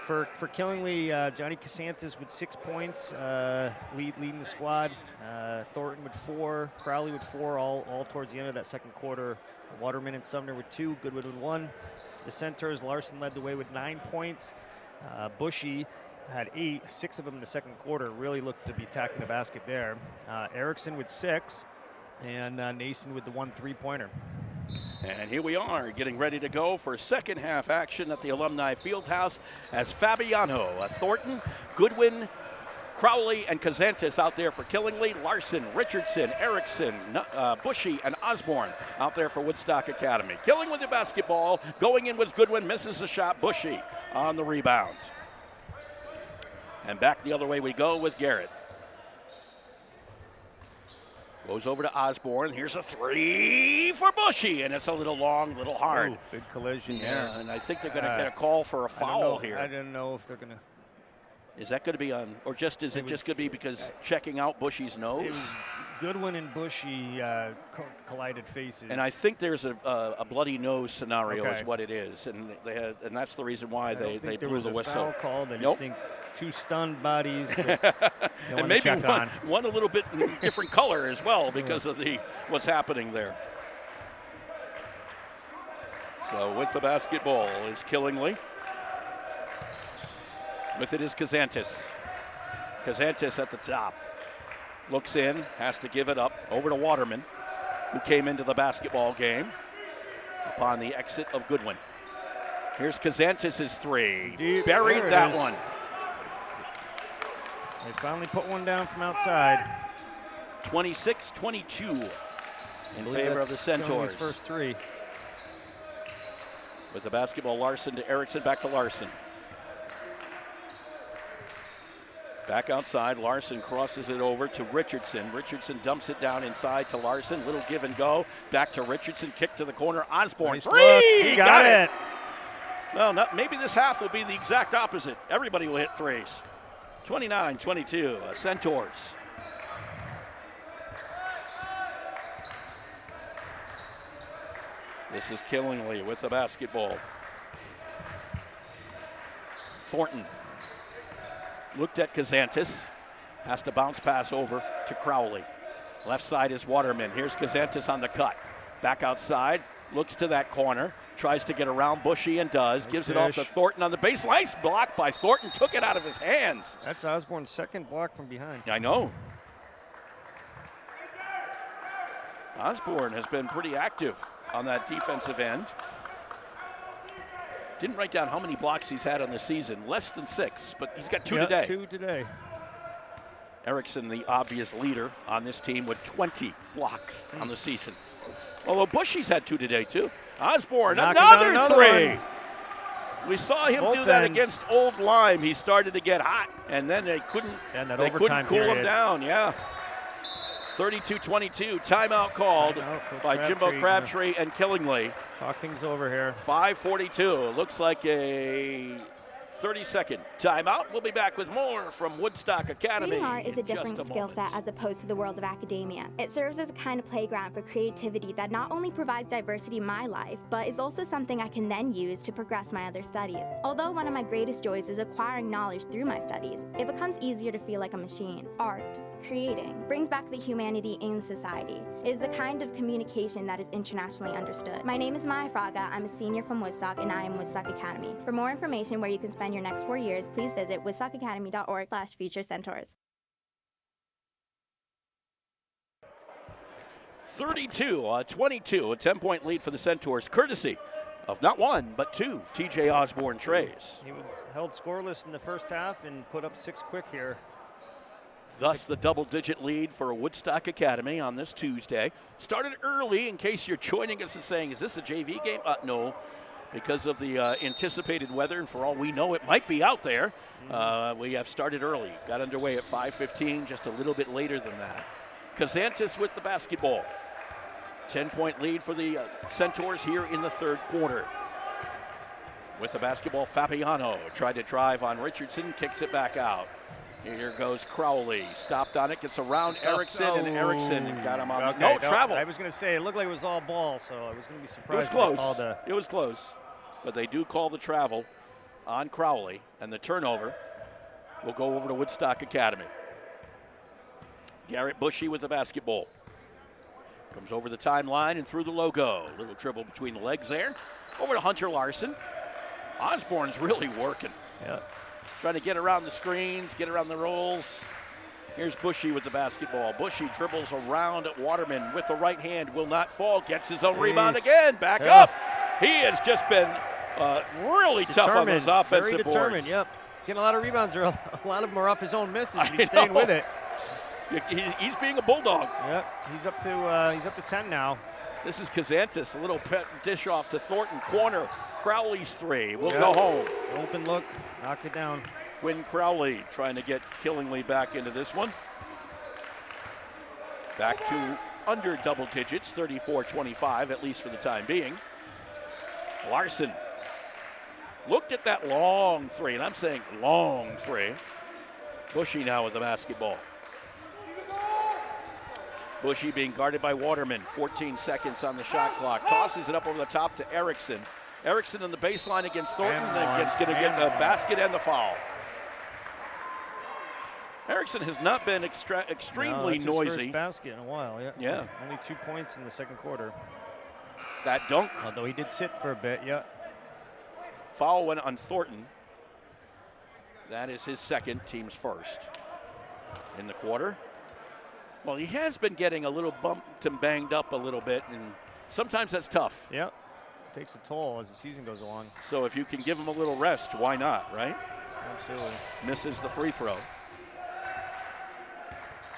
For Killingly, Johnny Casantis with 6 points, leading the squad. Thornton with 4, Crowley with 4, all towards the end of that second quarter. Waterman and Sumner with 2, Goodwin with 1. The Centaurs, Larson led the way with 9 points. Bushy had 8, 6 of them in the second quarter. Really looked to be attacking the basket there. Erickson with 6, and Nason with the 1 3-pointer. And here we are getting ready to go for second half action at the Alumni Fieldhouse as Fabiano, Thornton, Goodwin, Crowley, and Casantis out there for Killingly. Larson, Richardson, Erickson, Bushy, and Osborne out there for Woodstock Academy. Killing with the basketball. Going in was Goodwin, misses the shot. Bushy on the rebound. And back the other way we go with Garrett. Goes over to Osborne. Here's a 3 for Bushy, and it's a little long, little hard. Ooh, big collision yeah, there. And I think they're going to get a call for a foul here. I don't know if they're going to. Is that going to be on, or just is it just going to be because checking out Bushy's nose? It was Goodwin and Bushy collided faces. And I think there's a bloody nose scenario is what it is, and and that's the reason why they blew the whistle. Foul called. I just think 2 stunned bodies. And maybe one a little bit different color as well because of what's happening there. So with the basketball is Killingly. With it is Casantis. Casantis at the top. Looks in, has to give it up. Over to Waterman, who came into the basketball game upon the exit of Goodwin. Here's Casantis' 3. Deep. Buried that one. They finally put one down from outside. 26-22 in favor of the Centaurs. His first 3. With the basketball, Larson to Erickson, back to Larson. Back outside, Larson crosses it over to Richardson. Richardson dumps it down inside to Larson. Little give and go. Back to Richardson, kick to the corner. Osborne, nice 3! Look. He got it. Well, maybe this half will be the exact opposite. Everybody will hit 3s. 29-22, Centaurs. This is Killingly with the basketball. Thornton looked at Casantis, has to bounce pass over to Crowley. Left side is Waterman. Here's Casantis on the cut. Back outside, looks to that corner, tries to get around Bushy and does. Nice gives dish. it off to Thornton on the baseline. Nice block by Thornton, took it out of his hands. That's Osborne's second block from behind. I know. Osborne has been pretty active on that defensive end. Didn't write down how many blocks he's had on the season. Less than 6, but he's got 2 today. 2 today. Erickson, the obvious leader on this team with 20 blocks on the season. Although Bushy's had 2 today, too. Osborne, another 3. One. We saw him Both do that ends. against Old Lyme. He started to get hot, and then they couldn't cool him down. Yeah. 32-22, timeout called by Jimbo Crabtree and Killingly. Talk things over here. 5:42, looks like a 30-second timeout. We'll be back with more from Woodstock Academy. Reading art is a in just different skill set as opposed to the world of academia. It serves as a kind of playground for creativity that not only provides diversity in my life, but is also something I can then use to progress my other studies. Although one of my greatest joys is acquiring knowledge through my studies, it becomes easier to feel like a machine. Art, creating, brings back the humanity in society. It is a kind of communication that is internationally understood. My name is Maya Fraga. I'm a senior from Woodstock, and I am Woodstock Academy. For more information where you can spend your next 4 years, please visit woodstockacademy.org/future-centaurs. 32-22, a 10-point lead for the Centaurs, courtesy of not 1, but 2 TJ Osborne trays. He was held scoreless in the first half and put up 6 quick here. Thus the double-digit lead for Woodstock Academy on this Tuesday. Started early, in case you're joining us and saying, is this a JV game? No, because of the anticipated weather, and for all we know, it might be out there. We have started early. Got underway at 5:15, just a little bit later than that. Casantis with the basketball. 10-point lead for the Centaurs here in the third quarter. With the basketball, Fabiano tried to drive on Richardson, kicks it back out. Here goes Crowley. Stopped on it, gets around Erickson, and Erickson got him on no travel. I was going to say, it looked like it was all ball, so I was going to be surprised. It was close. It was close. But they do call the travel on Crowley, and the turnover will go over to Woodstock Academy. Garrett Bushy with the basketball. Comes over the timeline and through the logo. Little dribble between the legs there. Over to Hunter Larson. Osborne's really working. Yeah. Trying to get around the screens, get around the rolls. Here's Bushy with the basketball. Bushy dribbles around Waterman with the right hand. Will not fall. Gets his own rebound again. Back up. He has just been really tough on those offensive very determined, boards. Yep. Getting a lot of rebounds. A lot of them are off his own misses. He's staying with it. He's being a bulldog. Yep. He's up to 10 now. This is Kazantis. A little pet dish off to Thornton. Corner. Crowley's three. Will go home. Open look. Knocked it down. Quinn Crowley trying to get Killingly back into this one. Back to under double digits, 34-25, at least for the time being. Larson looked at that long three, and I'm saying long three. Bushy now with the basketball. Bushy being guarded by Waterman. 14 seconds on the shot clock. Tosses it up over the top to Erickson. Erickson on the baseline against Thornton. Then going to get the basket and the foul. Erickson has not been extremely His noisy. first basket in a while. Yeah. Only 2 points in the second quarter. That dunk. Although he did sit for a bit. Yeah. Foul went on Thornton. That is his second, team's first in the quarter. Well, he has been getting a little bumped and banged up a little bit, and sometimes that's tough. Yep. Takes a toll as the season goes along. So if you can give him a little rest, why not, right? Absolutely. Misses the free throw.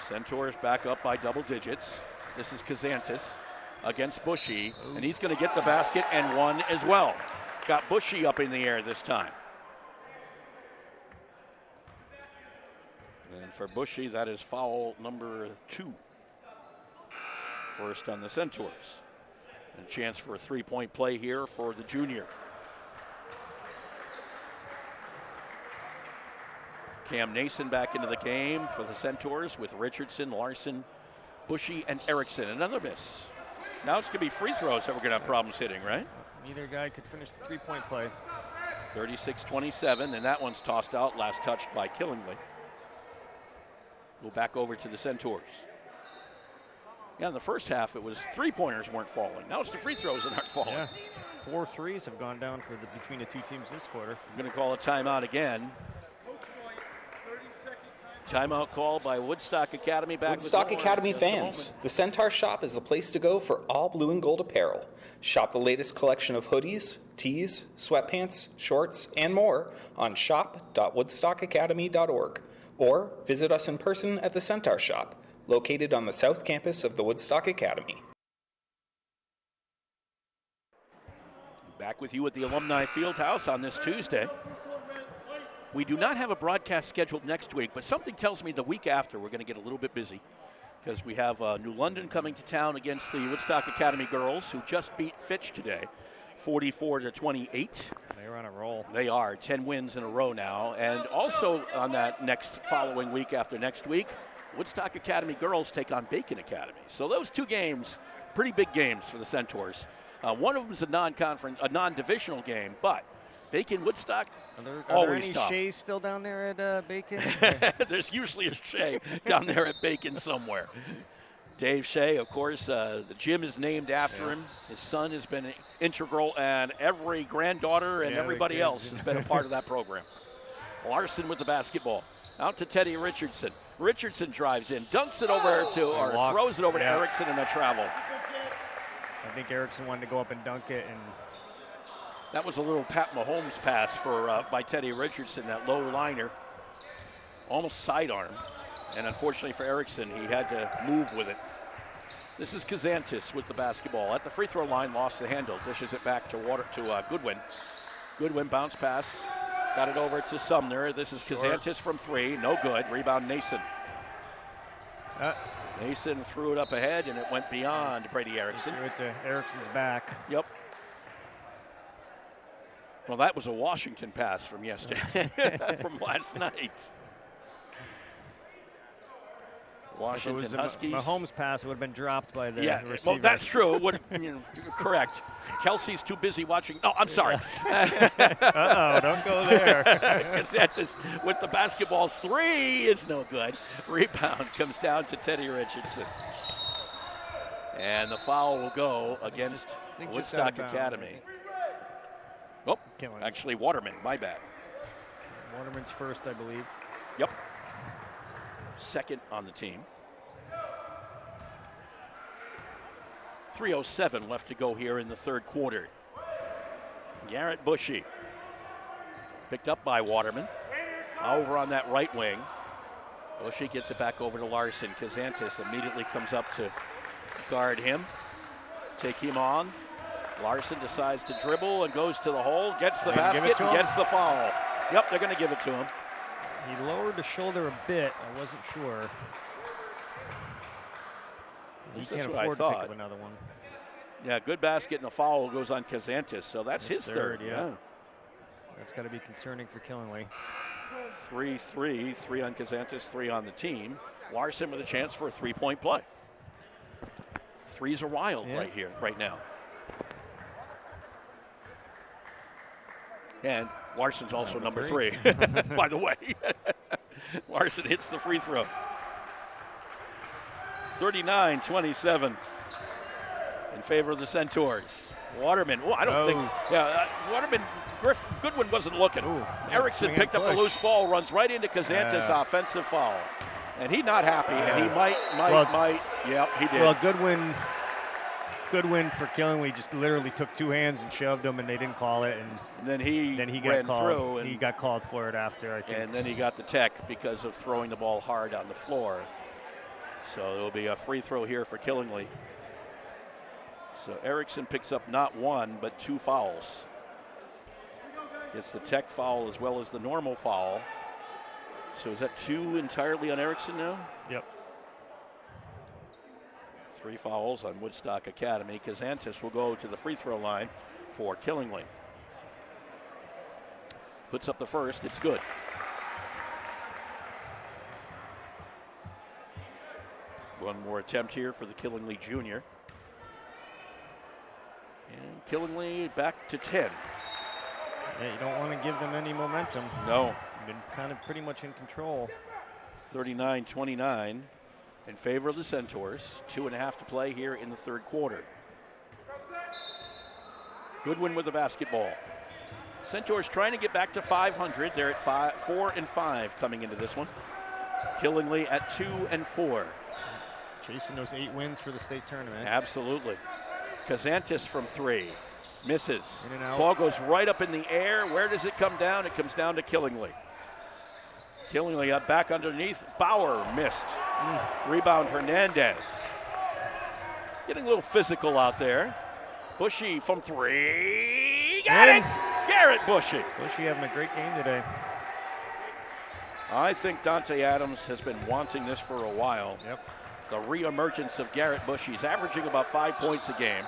Centaurs back up by double digits. This is Kazantis against Bushy, and he's going to get the basket and one as well. Got Bushy up in the air this time. And for Bushy, that is foul number 2. First on the Centaurs. And a chance for a three-point play here for the junior. Cam Nason back into the game for the Centaurs with Richardson, Larson, Bushy, and Erickson. Another miss. Now it's going to be free throws that we're going to have problems hitting, right? Neither guy could finish the three-point play. 36-27, and that one's tossed out, last touched by Killingly. Go back over to the Centaurs. Yeah, in the first half, it was three-pointers weren't falling. Now it's the free throws that aren't falling. Yeah, 4 threes have gone down for between the two teams this quarter. I'm going to call a timeout again. Timeout call by Woodstock Academy. Woodstock Academy fans, the Centaur Shop is the place to go for all blue and gold apparel. Shop the latest collection of hoodies, tees, sweatpants, shorts, and more on shop.woodstockacademy.org. Or visit us in person at the Centaur Shop, located on the south campus of the Woodstock Academy. Back with you at the Alumni Fieldhouse on this Tuesday. We do not have a broadcast scheduled next week, but something tells me the week after we're going to get a little bit busy because we have New London coming to town against the Woodstock Academy girls, who just beat Fitch today, 44-28. They're on a roll. They are 10 wins in a row now, and also on that next following week after next week, Woodstock Academy girls take on Bacon Academy. So those two games, pretty big games for the Centaurs. One of them is a non-divisional game, but Bacon Woodstock, are there always any tough. Shays still down there at Bacon? There's usually a Shay down there at Bacon somewhere. Dave Shea, of course, the gym is named after him. His son has been integral, and every granddaughter and everybody else has been a part of that program. Larson with the basketball. Out to Teddy Richardson. Richardson drives in, dunks it over to, or throws it over to Erickson, and a travel. I think Erickson wanted to go up and dunk it, and that was a little Pat Mahomes pass for by Teddy Richardson, that low liner. Almost sidearm. And unfortunately for Erickson, he had to move with it. This is Kazantis with the basketball. At the free throw line, lost the handle. Dishes it back to Goodwin. Goodwin bounce pass. Got it over to Sumner. This is Kazantis from 3. No good. Rebound Nason. Nason threw it up ahead, and it went beyond Brady Erickson. Threw it to Erickson's back. Yep. Well, that was a Washington pass from yesterday, from last night. Washington Huskies. Mahomes' pass would have been dropped by the receiver. Well, that's true. It would, you're correct. Kelsey's too busy watching. No, I'm sorry. Uh-oh, don't go there. Kansas with the basketball's 3 is no good. Rebound comes down to Teddy Richardson. And the foul will go against Woodstock Academy. Oh, actually Waterman, my bad. Waterman's first, I believe. Yep. Second on the team. 3:07 left to go here in the third quarter. Garrett Bushy picked up by Waterman. Over on that right wing. Bushy gets it back over to Larson. Kazantis immediately comes up to guard him. Take him on. Larson decides to dribble and goes to the hole, gets the basket, and gets the foul. Yep, they're going to give it to him. He lowered the shoulder a bit. I wasn't sure. He can't afford to pick up another one. Yeah, good basket and the foul goes on Kazantis, so that's his third. Yeah. That's got to be concerning for Killingly. 3-3, 3 on Kazantis, 3 on the team. Larson with a chance for a three-point play. Threes are wild right now. And Larson's also number 3, by the way. Larson hits the free throw. 39-27 in favor of the Centaurs. Waterman, I don't think, Waterman, Goodwin wasn't looking. Erickson picked up a loose ball, runs right into Kazantis' offensive foul. And he's not happy, and he might, he did. Well, Goodwin for Killingly just literally took 2 hands and shoved him, and they didn't call it. And then he got called through. And he got called for it after, I think. And then he got the tech because of throwing the ball hard on the floor. So there will be a free throw here for Killingly. So Erickson picks up not 1, but 2 fouls. Gets the tech foul as well as the normal foul. So is that 2 entirely on Erickson now? Yep. 3 fouls on Woodstock Academy. Kazantis will go to the free throw line for Killingly. Puts up the first, it's good. One more attempt here for the Killingly junior. And Killingly back to 10. Yeah, you don't want to give them any momentum. No. Been kind of pretty much in control. 39-29 in favor of the Centaurs. 2.5 to play here in the third quarter. Goodwin with the basketball. Centaurs trying to get back to 500. They're at 4-5 coming into this one. Killingly at 2-4. Chasing those 8 wins for the state tournament. Absolutely. Kazantis from 3. Misses. In and out. Ball goes right up in the air. Where does it come down? It comes down to Killingly. Killingly up back underneath. Bauer missed. Rebound Hernandez. Getting a little physical out there. Bushy from 3. Got it! Garrett Bushy. Bushy having a great game today. I think Dante Adams has been wanting this for a while. Yep. The reemergence of Garrett Bushy. He's averaging about 5 points a game.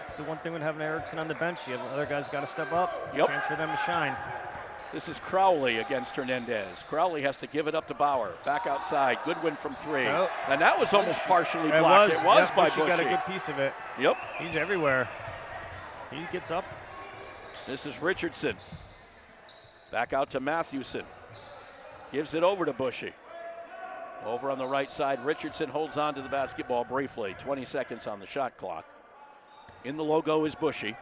It's the one thing with having Erickson on the bench. You have other guys got to step up. Yep. Chance for them to shine. This is Crowley against Hernandez. Crowley has to give it up to Bauer. Back outside. Goodwin from 3. Oh. And that was almost partially blocked. It was by Bushy. Bushy got a good piece of it. Yep. He's everywhere. He gets up. This is Richardson. Back out to Mathewson. Gives it over to Bushy. Over on the right side, Richardson holds on to the basketball briefly. 20 seconds on the shot clock. In the logo is Bushy.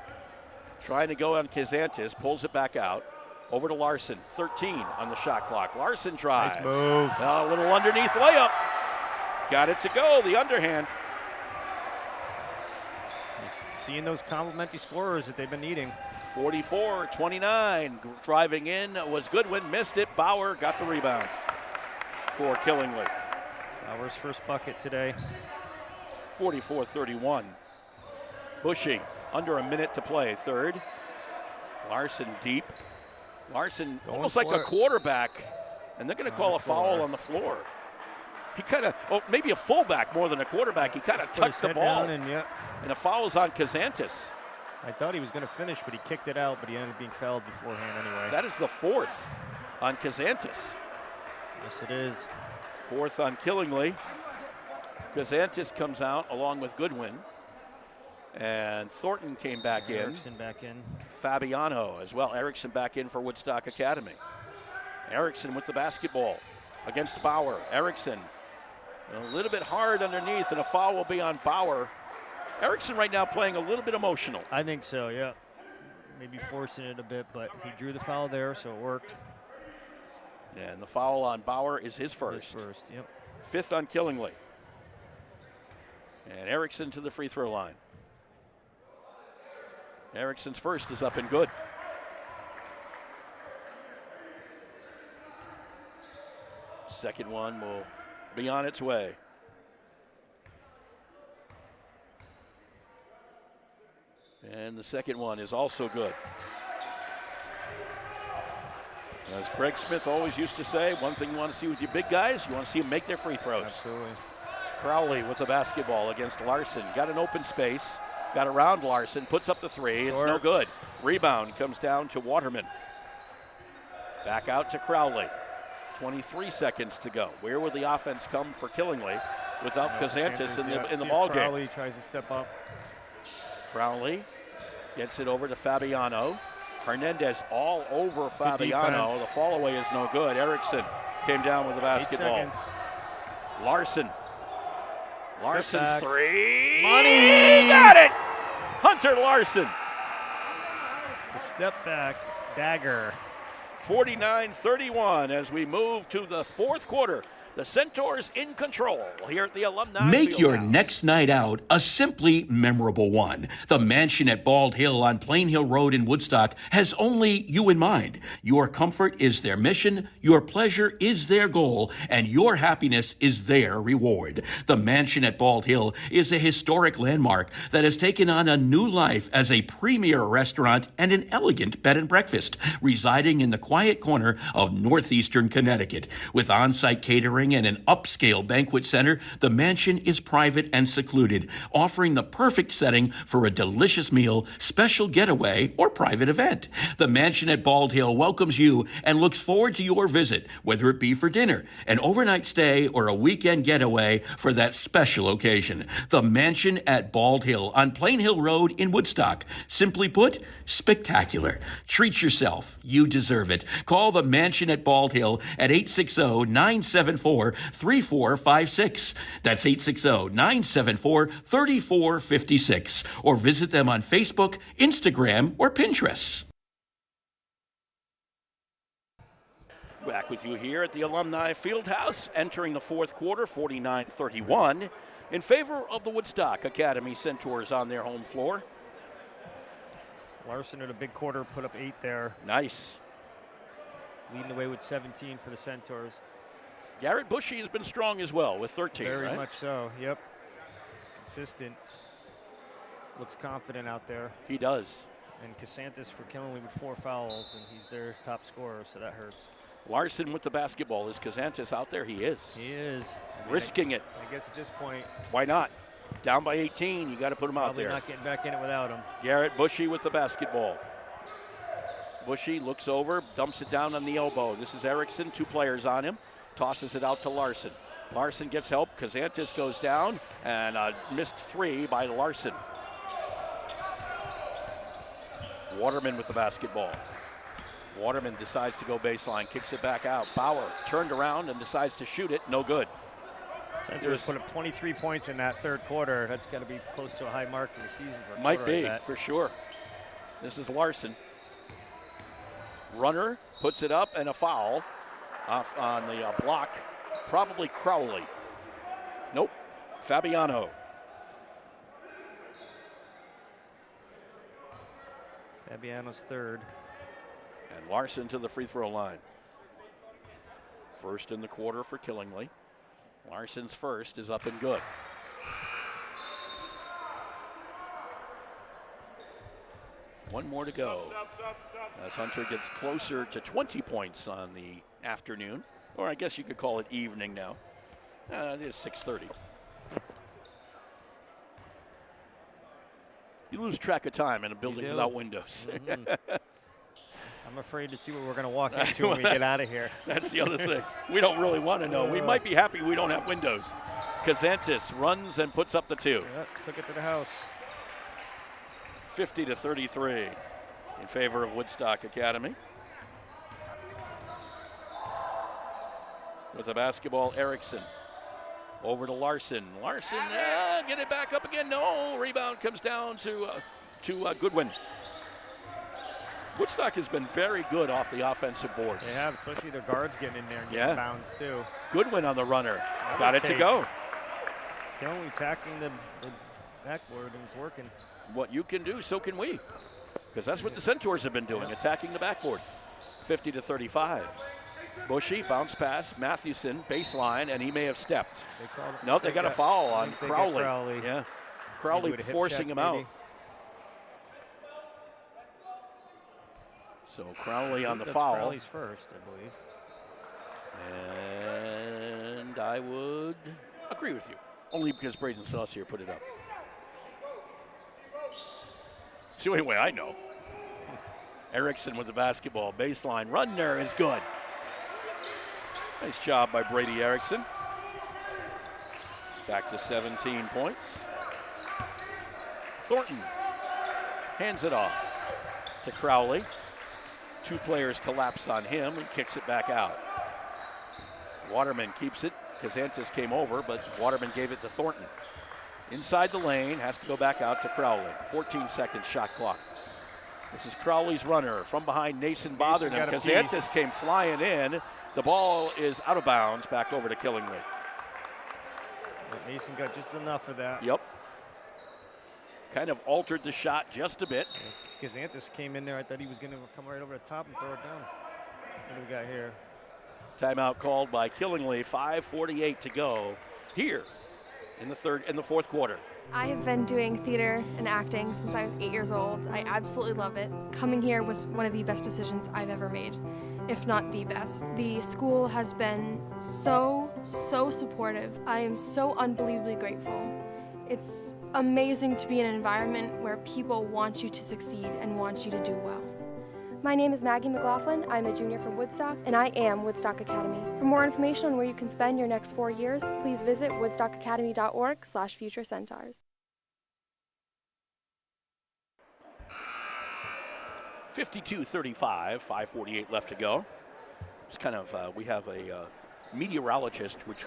Trying to go on Kazantis. Pulls it back out. Over to Larson. 13 on the shot clock. Larson drives. Nice move. A little underneath layup. Got it to go. The underhand. Seeing those complimentary scorers that they've been needing. 44-29. Driving in was Goodwin. Missed it. Bauer got the rebound for Killingly. Bauer's first bucket today. 44-31. Bushy under a minute to play. Third. Larson deep. Larson almost like a quarterback. And they're going to call a foul on the floor. He kind of, maybe a fullback more than a quarterback. He kind of touched the ball. And a foul's on Kazantis. I thought he was going to finish, but he kicked it out, but he ended up being fouled beforehand anyway. That is the 4th on Kazantis. Yes, it is. Fourth on Killingly. Kazantis comes out along with Goodwin. And Thornton came back in. Erickson back in. Fabiano as well. Erickson back in for Woodstock Academy. Erickson with the basketball against Bauer. Erickson a little bit hard underneath, and a foul will be on Bauer. Erickson right now playing a little bit emotional. I think so, yeah. Maybe forcing it a bit, but he drew the foul there, so it worked. And the foul on Bauer is his first. His first, yep. Fifth on Killingly. And Erickson to the free throw line. Erickson's first is up and good. Second one will be on its way. And the second one is also good. As Greg Smith always used to say, one thing you want to see with your big guys, you want to see them make their free throws. Absolutely. Crowley with the basketball against Larson. Got an open space, got around Larson, puts up the three. It's no good. Rebound comes down to Waterman. Back out to Crowley. 23 seconds to go. Where will the offense come for Killingly without Kazantis in the ball game? Crowley tries to step up. Crowley gets it over to Fabiano. Hernandez all over Fabiano. The fall away is no good. Erickson came down with the basketball. Larson. Larson's three. Money! Got it! Hunter Larson. The step back dagger. 49-31 as we move to the fourth quarter. The Centaurs in control here at the Alumni Make your Fieldhouse. next night out a simply memorable one. The mansion at Bald Hill on Plain Hill Road in Woodstock has only you in mind. Your comfort is their mission, your pleasure is their goal, and your happiness is their reward. The mansion at Bald Hill is a historic landmark that has taken on a new life as a premier restaurant and an elegant bed and breakfast, residing in the quiet corner of northeastern Connecticut. With on-site catering and an upscale banquet center, the mansion is private and secluded, offering the perfect setting for a delicious meal, special getaway, or private event. The mansion at Bald Hill welcomes you and looks forward to your visit, whether it be for dinner, an overnight stay, or a weekend getaway for that special occasion. The mansion at Bald Hill on Plain Hill Road in Woodstock. Simply put, spectacular. Treat yourself. You deserve it. Call the mansion at Bald Hill at 860-974-3456. That's 860-974-3456. Or visit them on Facebook, Instagram, or Pinterest. Back with you here at the Alumni Fieldhouse, entering the fourth quarter, 49-31, in favor of the Woodstock Academy Centaurs on their home floor. Larson in a big quarter, put up 8 there. Nice. Leading the way with 17 for the Centaurs. Garrett Bushy has been strong as well with 13, Very right? much so, yep. Consistent. Looks confident out there. He does. And Casantis for Killingly with 4 fouls, and he's their top scorer, so that hurts. Larson with the basketball. Is Casantis out there? He is. He is. Risking it. I guess at this point. Why not? Down by 18, you got to put him out there. Probably not getting back in it without him. Garrett Bushy with the basketball. Bushy looks over, dumps it down on the elbow. This is Erickson, 2 players on him. Tosses it out to Larson. Larson gets help. Casantis goes down, and a missed 3 by Larson. Waterman with the basketball. Waterman decides to go baseline, kicks it back out. Bauer turned around and decides to shoot it. No good. Centaurs put up 23 points in that third quarter. That's got to be close to a high mark for the season. For Might be, for sure. This is Larson. Runner puts it up, and a foul off on the block. Probably Crowley. Nope. Fabiano. Fabiano's third. And Larson to the free throw line. First in the quarter for Killingly. Larson's first is up and good. One more to go. As Hunter gets closer to 20 points on the afternoon, or I guess you could call it evening now. It is 6:30. You lose track of time in a building without windows. I'm afraid to see what we're going to walk into when we get out of here. That's the other thing. We don't really want to know. We might be happy we don't have windows. Casantis runs and puts up the 2. Yeah, took it to the house. 50-33 in favor of Woodstock Academy. With the basketball, Erickson. Over to Larson. Larson, get it back up again. No, rebound comes down to Goodwin. Woodstock has been very good off the offensive boards. They have, especially their guards getting in there and getting bounds too. Goodwin on the runner. Got it to go. Only attacking the backboard, and it's working. What you can do, so can we. Because that's what the Centaurs have been doing, attacking the backboard. 50-35. Bushy, bounce pass, Mathewson, baseline, and he may have stepped. They got a foul on Crowley. Yeah, Crowley forcing him out. So Crowley on the foul. Crowley's first, I believe. And I would agree with you, only because Braden Saucier put it up. It's the only way I know. Erickson with the basketball, baseline, run there is good. Nice job by Brady Erickson. Back to 17 points. Thornton hands it off to Crowley. 2 players collapse on him and kicks it back out. Waterman keeps it. Casantis came over, but Waterman gave it to Thornton. Inside the lane, has to go back out to Crowley. 14-second shot clock. This is Crowley's runner from behind. Nason bothered him. Casantis came flying in. The ball is out of bounds, back over to Killingly. Nason got just enough of that. Yep. Kind of altered the shot just a bit. Casantis came in there. I thought he was going to come right over the top and throw it down. What do we got here? Timeout called by Killingly. 5:48 to go here in the fourth quarter. I have been doing theater and acting since I was 8 years old. I absolutely love it. Coming here was one of the best decisions I've ever made, if not the best. The school has been so supportive. I am so unbelievably grateful. It's amazing to be in an environment where people want you to succeed and want you to do well. My name is Maggie McLaughlin. I'm a junior from Woodstock, and I am Woodstock Academy. For more information on where you can spend your next 4 years, please visit woodstockacademy.org/futurecentaurs. 52-35, 5:48 left to go. It's kind of, we have a meteorologist, which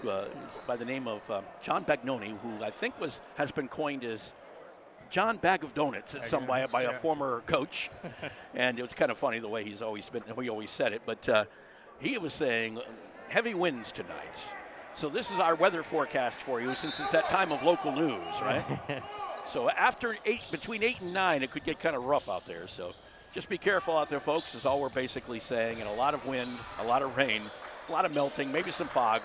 by the name of John Bagnoni, who I think has been coined as John Bag of Donuts by a former coach. And it was kind of funny the way he always said it. But he was saying heavy winds tonight. So this is our weather forecast for you, since it's that time of local news, right? So between 8 and 9, it could get kind of rough out there. So just be careful out there, folks, is all we're basically saying. And a lot of wind, a lot of rain, a lot of melting, maybe some fog.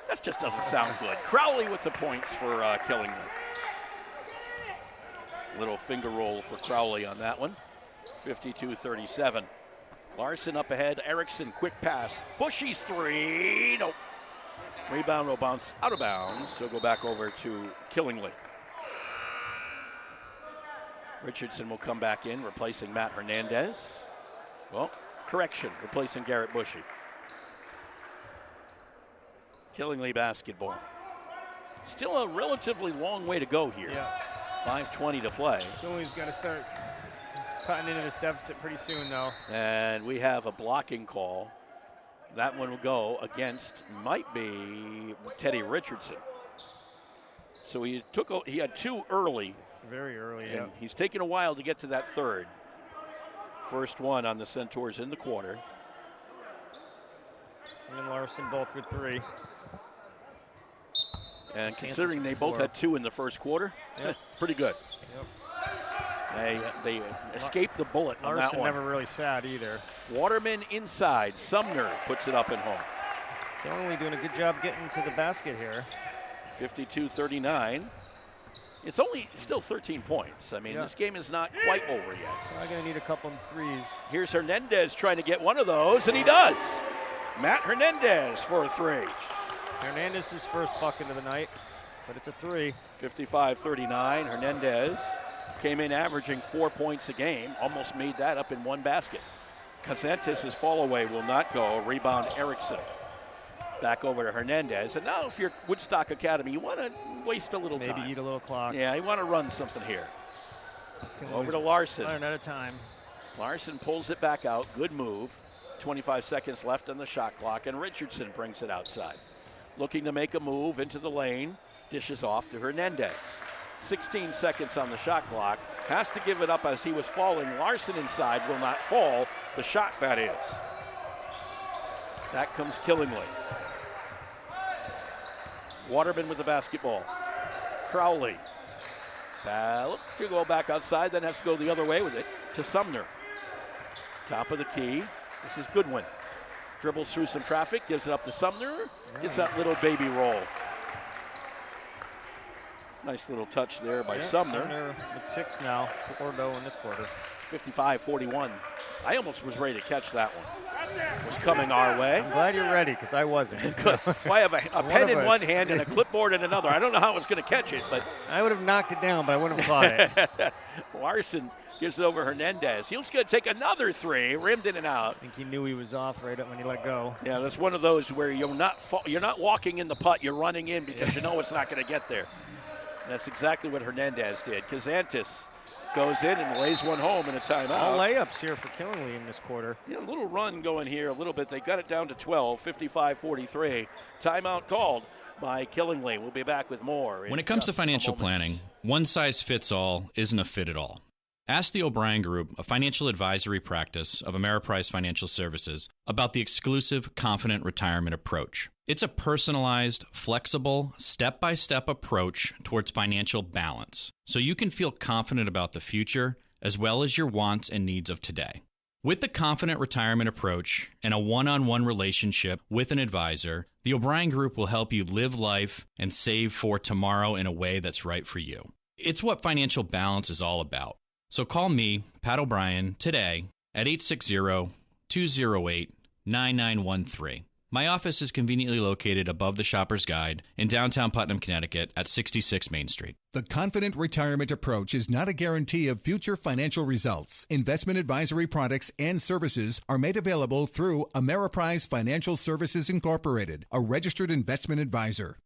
That just doesn't sound good. Crowley with the points for Killingly. Little finger roll for Crowley on that one. 52-37. Larson up ahead. Erickson, quick pass. Bushy's 3. Nope. Rebound will bounce out of bounds. So go back over to Killingly. Richardson will come back in, replacing Matt Hernandez. Well, correction, replacing Garrett Bushy. Killingly basketball. Still a relatively long way to go here. Yeah. 5:20 to play. Killingly's got to start cutting into this deficit pretty soon, though. And we have a blocking call. That one will go against, might be Teddy Richardson. So he had 2 early. Very early, and yeah. He's taken a while to get to that third. First one on the Centaurs in the quarter. And Larson both with 3. And considering they both had 2 in the first quarter, pretty good. Yep. They escaped the bullet on that one. Larson never really sat either. Waterman inside. Sumner puts it up and home. Killingly doing a good job getting to the basket here. 52-39. It's still 13 points. I mean, this game is not quite over yet. I'm going to need a couple of threes. Here's Hernandez trying to get one of those, and he does. Matt Hernandez for a 3. Hernandez's first bucket of the night, but it's a 3. 55-39. Hernandez came in averaging 4 points a game, almost made that up in one basket. Casantes' fall away will not go. Rebound Erickson. Back over to Hernandez. And now if you're Woodstock Academy, you want to waste a little time. Maybe eat a little clock. Yeah, you want to run something here. Over to Larson. Running out of time. Larson pulls it back out. Good move. 25 seconds left on the shot clock, and Richardson brings it outside. Looking to make a move into the lane. Dishes off to Hernandez. 16 seconds on the shot clock. Has to give it up as he was falling. Larson inside will not fall. The shot, that is. That comes Killingly. Waterman with the basketball. Crowley. Look to go back outside, then has to go the other way with it to Sumner. Top of the key. This is Goodwin. Dribbles through some traffic, gives it up to Sumner. Gets that little baby roll. Nice little touch there by Sumner. Sumner with 6 now, 4-0 in this quarter. 55-41. I almost was ready to catch that one. Was coming our way. I'm glad you're ready, because I wasn't. Well, I have a pen in one hand and a clipboard in another. I don't know how I was going to catch it, but I would have knocked it down, but I wouldn't have caught it. Larson gives it over Hernandez. He's going to take another three, rimmed in and out. I think he knew he was off right when he let go. Yeah, that's one of those where you're not walking in the putt, you're running in because you know it's not going to get there. That's exactly what Hernandez did. Casantes goes in and lays one home in a timeout. All layups here for Killingly in this quarter. Yeah, a little run going here a little bit. They got it down to 12, 55-43. Timeout called by Killingly. We'll be back with more. When it comes to financial planning, one size fits all isn't a fit at all. Ask the O'Brien Group, a financial advisory practice of Ameriprise Financial Services, about the exclusive Confident Retirement approach. It's a personalized, flexible, step-by-step approach towards financial balance, so you can feel confident about the future as well as your wants and needs of today. With the Confident Retirement approach and a one-on-one relationship with an advisor, the O'Brien Group will help you live life and save for tomorrow in a way that's right for you. It's what financial balance is all about. So call me, Pat O'Brien, today at 860-208-9913. My office is conveniently located above the Shopper's Guide in downtown Putnam, Connecticut at 66 Main Street. The Confident Retirement approach is not a guarantee of future financial results. Investment advisory products and services are made available through Ameriprise Financial Services Incorporated, a registered investment advisor.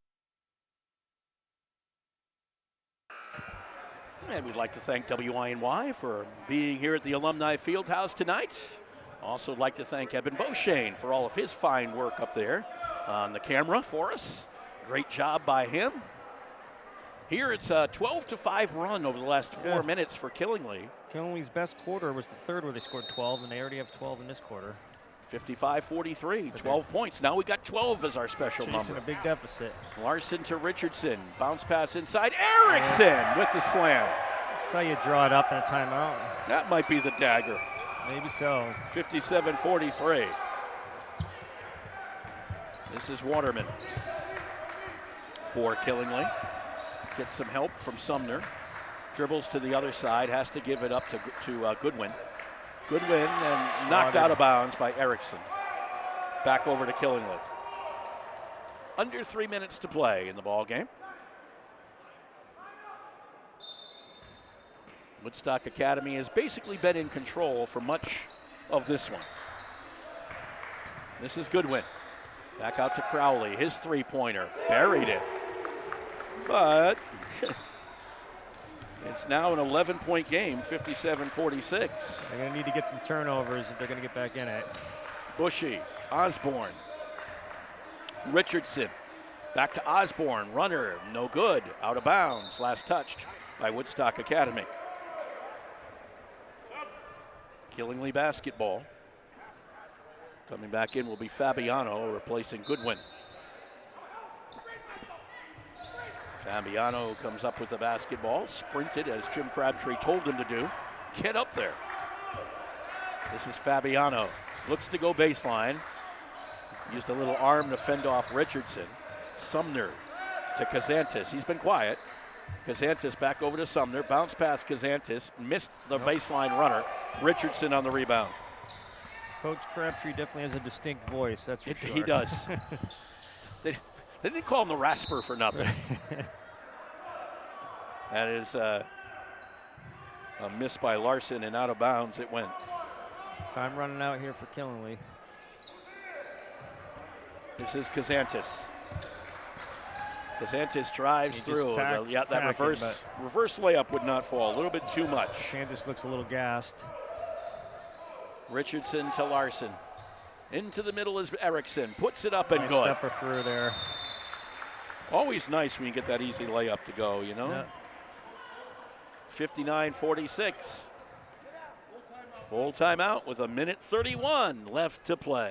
And we'd like to thank WINY for being here at the Alumni Fieldhouse tonight. Also like to thank Eben Beauchesne for all of his fine work up there on the camera for us. Great job by him. Here it's a 12-5 run over the last 4 minutes for Killingly. Killingly's best quarter was the third where they scored 12, and they already have 12 in this quarter. 55-43, 12 points. Now we got 12 as our special number. A big deficit. Larson to Richardson. Bounce pass inside. Erickson with the slam. That's how you draw it up in a timeout. That might be the dagger. Maybe so. 57-43. This is Waterman for Killingly. Gets some help from Sumner. Dribbles to the other side. Has to give it up to Goodwin. Goodwin and knocked out of bounds by Erickson. Back over to Killingly. Under 3 minutes to play in the ball game. Woodstock Academy has basically been in control for much of this one. This is Goodwin. Back out to Crowley. His three-pointer. Buried it. But it's now an 11-point game, 57-46. They're going to need to get some turnovers if they're going to get back in it. Bushy, Osborne, Richardson. Back to Osborne. Runner, no good. Out of bounds. Last touched by Woodstock Academy. Killingly basketball. Coming back in will be Fabiano replacing Goodwin. Fabiano comes up with the basketball, sprinted as Jim Crabtree told him to do. Get up there. This is Fabiano. Looks to go baseline. Used a little arm to fend off Richardson. Sumner to Casantes. He's been quiet. Casantes back over to Sumner. Bounce past Casantes. Missed the baseline runner. Richardson on the rebound. Coach Crabtree definitely has a distinct voice, that's for sure. He does. They didn't call him the Rasper for nothing. That is a miss by Larson, and out of bounds it went. Time running out here for Killingley. This is Kazantis. Kazantis drives through. That reverse layup would not fall. A little bit too much. Sanders looks a little gassed. Richardson to Larson. Into the middle is Erickson. Puts it up and nice good. Stepper through there. Always nice when you get that easy layup to go, you know? Yeah. 59-46. Full timeout with 1:31 left to play.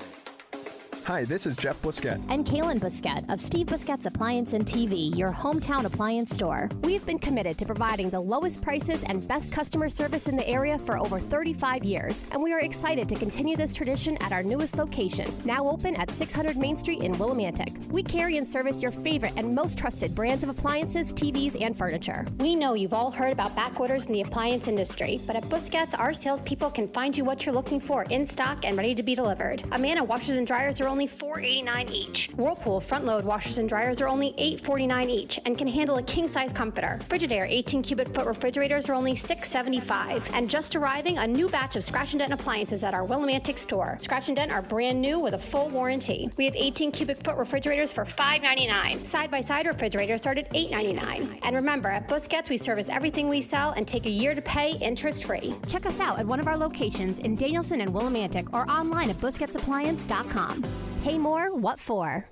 Hi, this is Jeff Busquet. And Kaylin Busquet of Steve Busquet's Appliance and TV, your hometown appliance store. We've been committed to providing the lowest prices and best customer service in the area for over 35 years, and we are excited to continue this tradition at our newest location, now open at 600 Main Street in Willimantic. We carry and service your favorite and most trusted brands of appliances, TVs, and furniture. We know you've all heard about back orders in the appliance industry, but at Busquets, our salespeople can find you what you're looking for in stock and ready to be delivered. Amana washers and dryers are only $4.89 each. Whirlpool front-load washers and dryers are only $8.49 each and can handle a king-size comforter. Frigidaire 18-cubic-foot refrigerators are only $6.75. And just arriving, a new batch of Scratch and Dent appliances at our Willimantic store. Scratch and Dent are brand new with a full warranty. We have 18-cubic-foot refrigerators for $5.99. Side-by-side refrigerators start at $8.99. And remember, at Busquets, we service everything we sell and take a year to pay interest-free. Check us out at one of our locations in Danielson and Willimantic or online at busquetsappliance.com. Pay more, what for?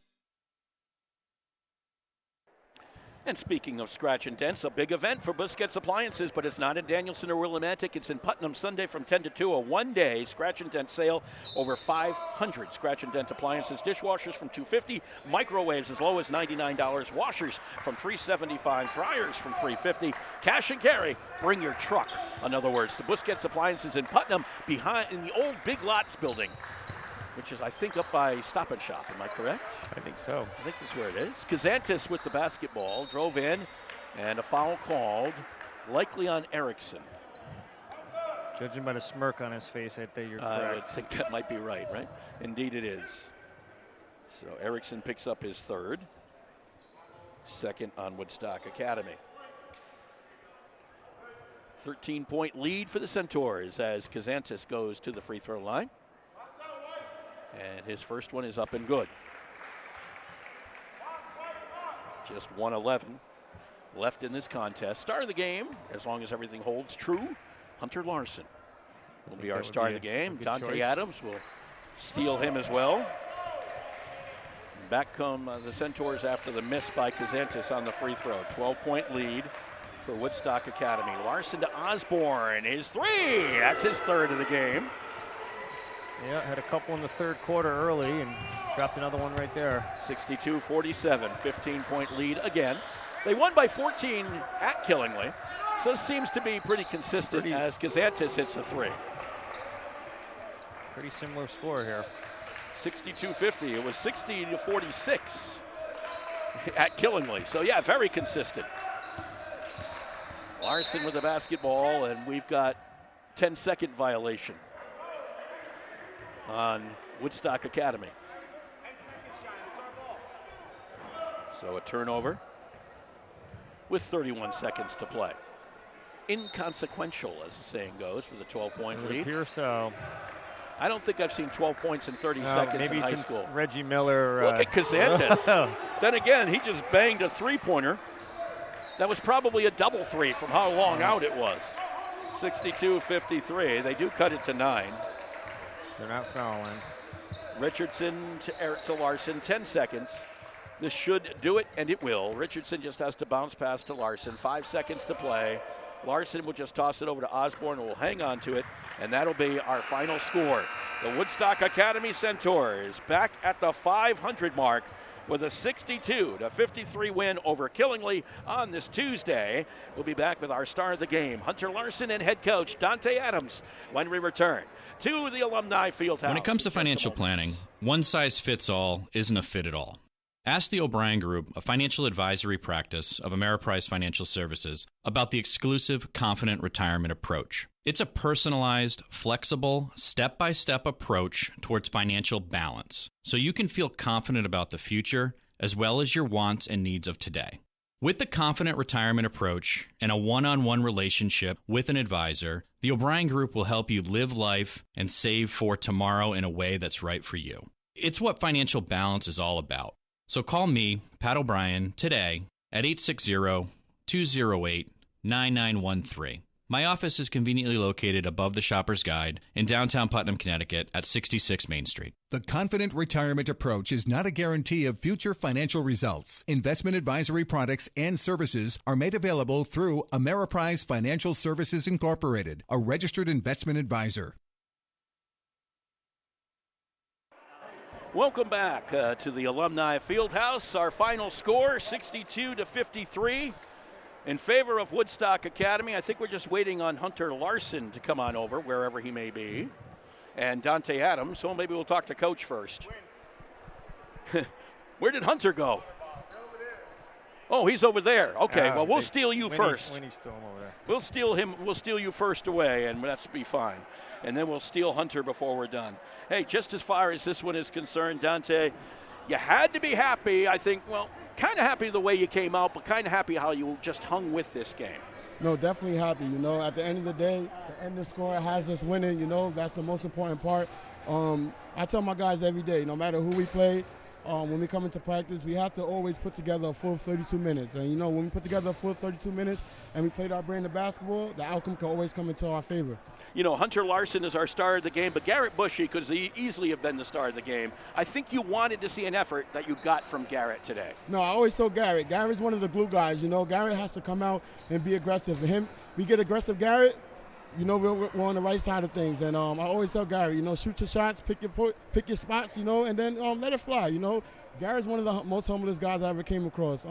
And speaking of Scratch and Dents, a big event for Busquets Appliances, but it's not in Danielson or Willimantic. It's in Putnam Sunday from 10 to 2, a one-day Scratch and Dent sale. Over 500 Scratch and Dent appliances, dishwashers from $250, microwaves as low as $99, washers from $375, dryers from $350. Cash and carry. Bring your truck, in other words, to Busquets Appliances in Putnam, behind in the old Big Lots building, which is, I think, up by Stop and Shop. Am I correct? I think so. I think that's where it is. Kazantis with the basketball, drove in, and a foul called, likely on Erickson. Judging by the smirk on his face, I think you're correct. I would think that might be right? Indeed it is. So Erickson picks up his third. Second on Woodstock Academy. 13-point lead for the Centaurs as Kazantis goes to the free throw line. And his first one is up and good. Just 1:11 left in this contest. Star of the game, as long as everything holds true, Hunter Larson will be our star of the game. Dante Adams will steal him as well. Back come the Centaurs after the miss by Kazantis on the free throw. 12-point lead for Woodstock Academy. Larson to Osborne, his three. That's his third of the game. Yeah, had a couple in the third quarter early and dropped another one right there. 62-47, 15-point lead again. They won by 14 at Killingley, so it seems to be pretty consistent as Kazantis hits a three. Pretty similar score here. 62-50, it was 60-46 at Killingley. So yeah, very consistent. Larson with the basketball, and we've got 10-second violation on Woodstock Academy. So a turnover with 31 seconds to play. Inconsequential, as the saying goes, with a 12-point lead. It appears so. I don't think I've seen 12 points in 30 seconds maybe in high since school. Reggie Miller. Look at Kazantis. Then again, he just banged a three-pointer. That was probably a double three from how long out it was. 62-53. They do cut it to 9. They're not fouling. Richardson to Larson, 10 seconds. This should do it, and it will. Richardson just has to bounce pass to Larson. 5 seconds to play. Larson will just toss it over to Osborne, who will hang on to it, and that'll be our final score. The Woodstock Academy Centaurs back at the 500 mark with a 62-53 win over Killingley on this Tuesday. We'll be back with our star of the game, Hunter Larson, and head coach Dante Adams, when we return to the Alumni Fieldhouse. When it comes to financial planning, one size fits all isn't a fit at all. Ask the O'Brien Group, a financial advisory practice of Ameriprise Financial Services, about the exclusive Confident Retirement approach. It's a personalized, flexible, step-by-step approach towards financial balance, so you can feel confident about the future as well as your wants and needs of today. With the confident retirement approach and a one-on-one relationship with an advisor, the O'Brien Group will help you live life and save for tomorrow in a way that's right for you. It's what financial balance is all about. So call me, Pat O'Brien, today at 860-208-9913. My office is conveniently located above the Shopper's Guide in downtown Putnam, Connecticut at 66 Main Street. The confident retirement approach is not a guarantee of future financial results. Investment advisory products and services are made available through Ameriprise Financial Services Incorporated, a registered investment advisor. Welcome back to the Alumni Fieldhouse. Our final score, 62-53. In favor of Woodstock Academy. I think we're just waiting on Hunter Larson to come on over, wherever he may be, and Dante Adams. So maybe we'll talk to Coach first. Where did Hunter go? Oh, he's over there. Okay, well, we'll steal you first. Winnie's still over there. We'll steal him. We'll steal you first away, and that's be fine. And then we'll steal Hunter before we're done. Hey, just as far as this one is concerned, Dante, you had to be happy, I think, well, kind of happy the way you came out, but kind of happy how you just hung with this game. No, definitely happy. You know, at the end of the day, the end of the score has us winning. You know, that's the most important part. I tell my guys every day, no matter who we play, when we come into practice, we have to always put together a full 32 minutes. And, you know, when we put together a full 32 minutes and we played our brand of basketball, the outcome can always come into our favor. You know, Hunter Larson is our star of the game, but Garrett Bushy could easily have been the star of the game. I think you wanted to see an effort that you got from Garrett today. No, I always told Garrett. Garrett's one of the glue guys. You know, Garrett has to come out and be aggressive. For him, we get aggressive, Garrett, you know, we're on the right side of things. And I always tell Garrett, you know, shoot your shots, pick your spots, you know, and then let it fly, you know. Garrett's one of the most humblest guys I ever came across.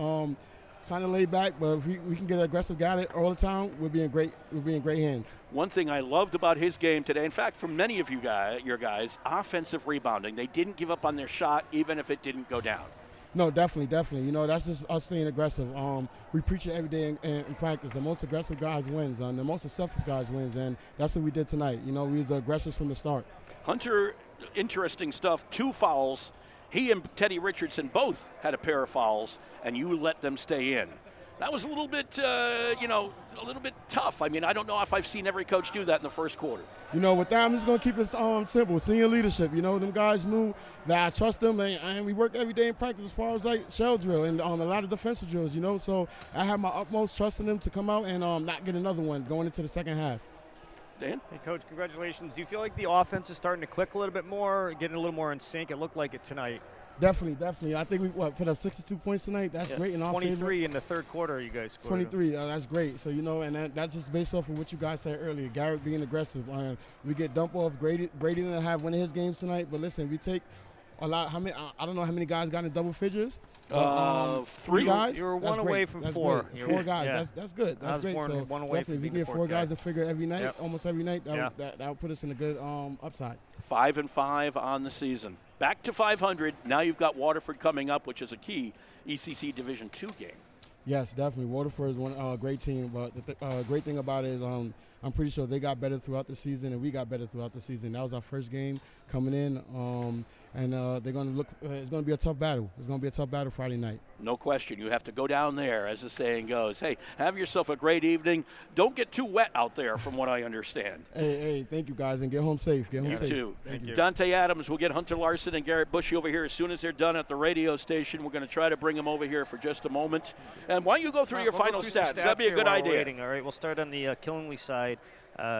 Kind of laid back, but if we can get aggressive Garrett all the time, we'll be in great hands. One thing I loved about his game today, in fact, from many of your guys, offensive rebounding. They didn't give up on their shot, even if it didn't go down. No, definitely. You know, that's just us staying aggressive. We preach it every day in practice. The most aggressive guys wins, the most selfish guys wins, and that's what we did tonight. You know, we was the aggressors from the start. Hunter, interesting stuff, 2 fouls. He and Teddy Richardson both had a pair of fouls, and you let them stay in. That was a little bit, a little bit tough. I mean, I don't know if I've seen every coach do that in the first quarter. You know, with that, I'm just going to keep it simple. Senior leadership, you know, them guys knew that I trust them, and we work every day in practice as far as, like, shell drill and on a lot of defensive drills, you know. So I have my utmost trust in them to come out and not get another one going into the second half. Dan? Hey, Coach, congratulations. Do you feel like the offense is starting to click a little bit more, getting a little more in sync? It looked like it tonight. Definitely. I think we put up 62 points tonight. That's great in our 23 in the third quarter you guys scored. 23, that's great. So, you know, and that's just based off of what you guys said earlier. Garrett being aggressive. We get dumped off. Brady didn't have one of his games tonight, but listen, we take a lot. How many? I don't know how many guys got in double figures. 3 guys. You were one away from 4. 4 guys. Yeah. That's good. That's great. So one away definitely, from we get 4 guys to figure every night, almost every night. That would put us in a good upside. 5-5 on the season. Back to 500. Now you've got Waterford coming up, which is a key ECC Division II game. Yes, definitely. Waterford is one great team, but the great thing about it is I'm pretty sure they got better throughout the season, and we got better throughout the season. That was our first game coming in, and they're going to look. It's going to be a tough battle. It's going to be a tough battle Friday night. No question. You have to go down there, as the saying goes. Hey, have yourself a great evening. Don't get too wet out there, from what I understand. Hey, thank you guys, and get home safe. Get home safe. Too. Thank you. Dante Adams will get Hunter Larson and Garrett Bushy over here as soon as they're done at the radio station. We're going to try to bring them over here for just a moment. And why don't you go through your final stats? That'd be a good idea. Waiting. All right, we'll start on the Killingley side.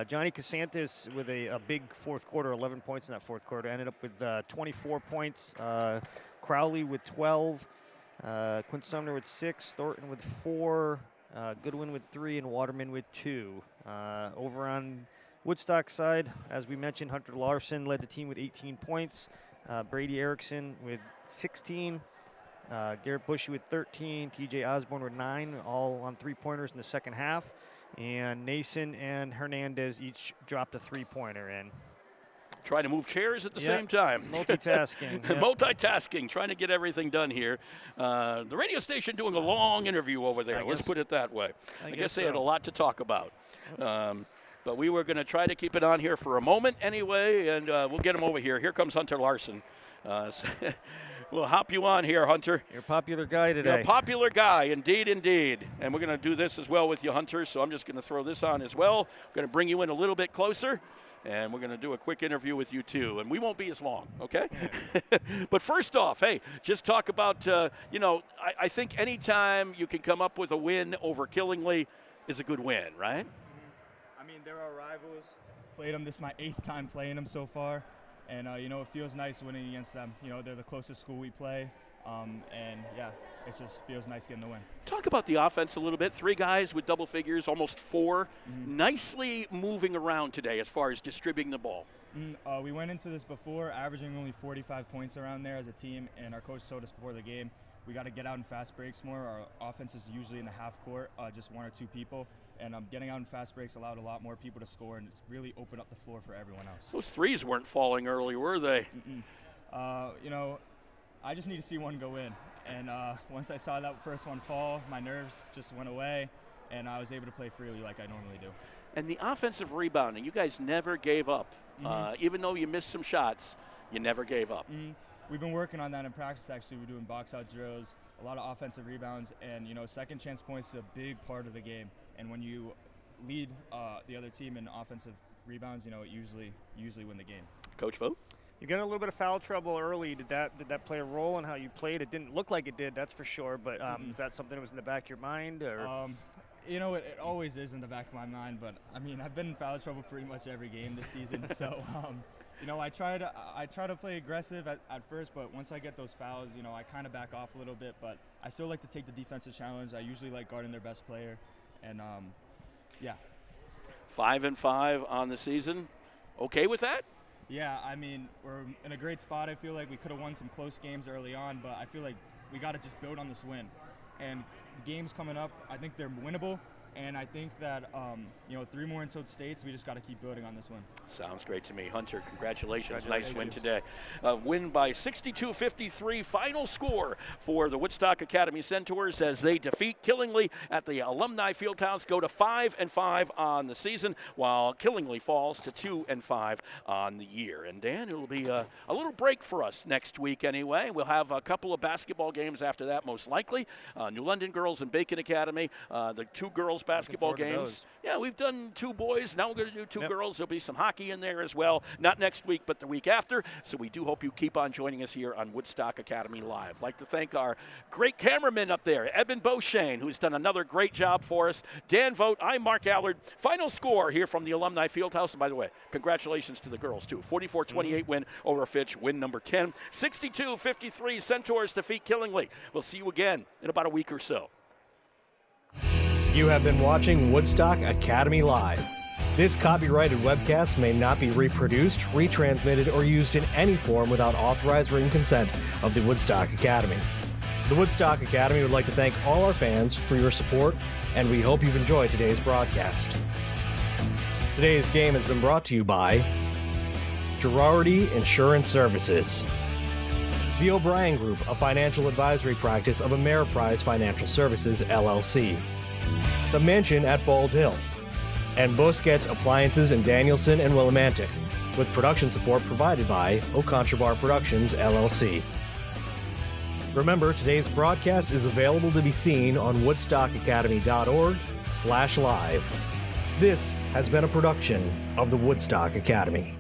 Johnny Casantis with a big fourth quarter, 11 points in that fourth quarter, ended up with 24 points. Crowley with 12, Quinn Sumner with 6, Thornton with 4, Goodwin with 3, and Waterman with 2. Over on Woodstock side, as we mentioned, Hunter Larson led the team with 18 points, Brady Erickson with 16, Garrett Bushy with 13, TJ Osborne with 9, all on 3-pointers in the second half. And Nason and Hernandez each dropped a 3-pointer in. Trying to move chairs at the same time. Multitasking. Multitasking, trying to get everything done here. The radio station doing a long interview over there. Let's put it that way. I guess they had a lot to talk about. But we were going to try to keep it on here for a moment anyway, and we'll get him over here. Here comes Hunter Larson. We'll hop you on here, Hunter. You're a popular guy today. You're a popular guy, indeed, indeed. And we're going to do this as well with you, Hunter, so I'm just going to throw this on as well. We're going to bring you in a little bit closer, and we're going to do a quick interview with you, too. And we won't be as long, okay? Yeah. But first off, hey, just talk about, I think anytime you can come up with a win over Killingly is a good win, right? I mean, they're our rivals. Played them. This is my 8th time playing them so far. And, it feels nice winning against them. They're the closest school we play. And, yeah, it just feels nice getting the win. Talk about the offense a little bit. 3 guys with double figures, almost 4. Nicely moving around today as far as distributing the ball. We went into this before, averaging only 45 points around there as a team. And our coach told us before the game, we got to get out in fast breaks more. Our offense is usually in the half court, just 1 or 2 people. And getting out in fast breaks allowed a lot more people to score, and it's really opened up the floor for everyone else. Those threes weren't falling early, were they? I just need to see one go in. And once I saw that first one fall, my nerves just went away, and I was able to play freely like I normally do. And the offensive rebounding, you guys never gave up. Even though you missed some shots, you never gave up. We've been working on that in practice, actually. We're doing box-out drills, a lot of offensive rebounds, and, second chance points is a big part of the game. And when you lead the other team in offensive rebounds, it usually win the game. Coach Vogt? You got a little bit of foul trouble early. Did that play a role in how you played? It didn't look like it did, that's for sure. But is that something that was in the back of your mind? Or? It always is in the back of my mind. But, I've been in foul trouble pretty much every game this season. So, I try to play aggressive at first, but once I get those fouls, I kind of back off a little bit. But I still like to take the defensive challenge. I usually like guarding their best player. And, 5-5 on the season. Okay with that? Yeah, we're in a great spot. I feel like we could have won some close games early on, but I feel like we got to just build on this win. And the games coming up, I think they're winnable. And I think that, 3 more until states, we just got to keep building on this one. Sounds great to me. Hunter, congratulations. Nice win today. Win by 62-53, final score for the Woodstock Academy Centaurs as they defeat Killingly at the Alumni Fieldhouse, go to 5-5 on the season, while Killingly falls to 2-5 on the year. And Dan, it'll be a little break for us next week anyway. We'll have a couple of basketball games after that, most likely. New London Girls and Bacon Academy, the 2 girls basketball games. Yeah, we've done 2 boys. Now we're going to do 2 girls. There'll be some hockey in there as well. Not next week, but the week after. So we do hope you keep on joining us here on Woodstock Academy Live. I'd like to thank our great cameraman up there, Edmund Beauchesne, who's done another great job for us. Dan Vogt, I'm Mark Allard. Final score here from the Alumni Fieldhouse. And by the way, congratulations to the girls, too. 44-28 win over Fitch, win number 10. 62-53, Centaurs defeat Killingly. We'll see you again in about a week or so. You have been watching Woodstock Academy Live. This copyrighted webcast may not be reproduced, retransmitted, or used in any form without authorized written consent of the Woodstock Academy. The Woodstock Academy would like to thank all our fans for your support, and we hope you've enjoyed today's broadcast. Today's game has been brought to you by Girardi Insurance Services, the O'Brien Group, a financial advisory practice of Ameriprise Financial Services, LLC, The Mansion at Bald Hill, and Busquets Appliances in Danielson and Willimantic, with production support provided by O'Contrabar Productions, LLC. Remember, today's broadcast is available to be seen on woodstockacademy.org/live. This has been a production of the Woodstock Academy.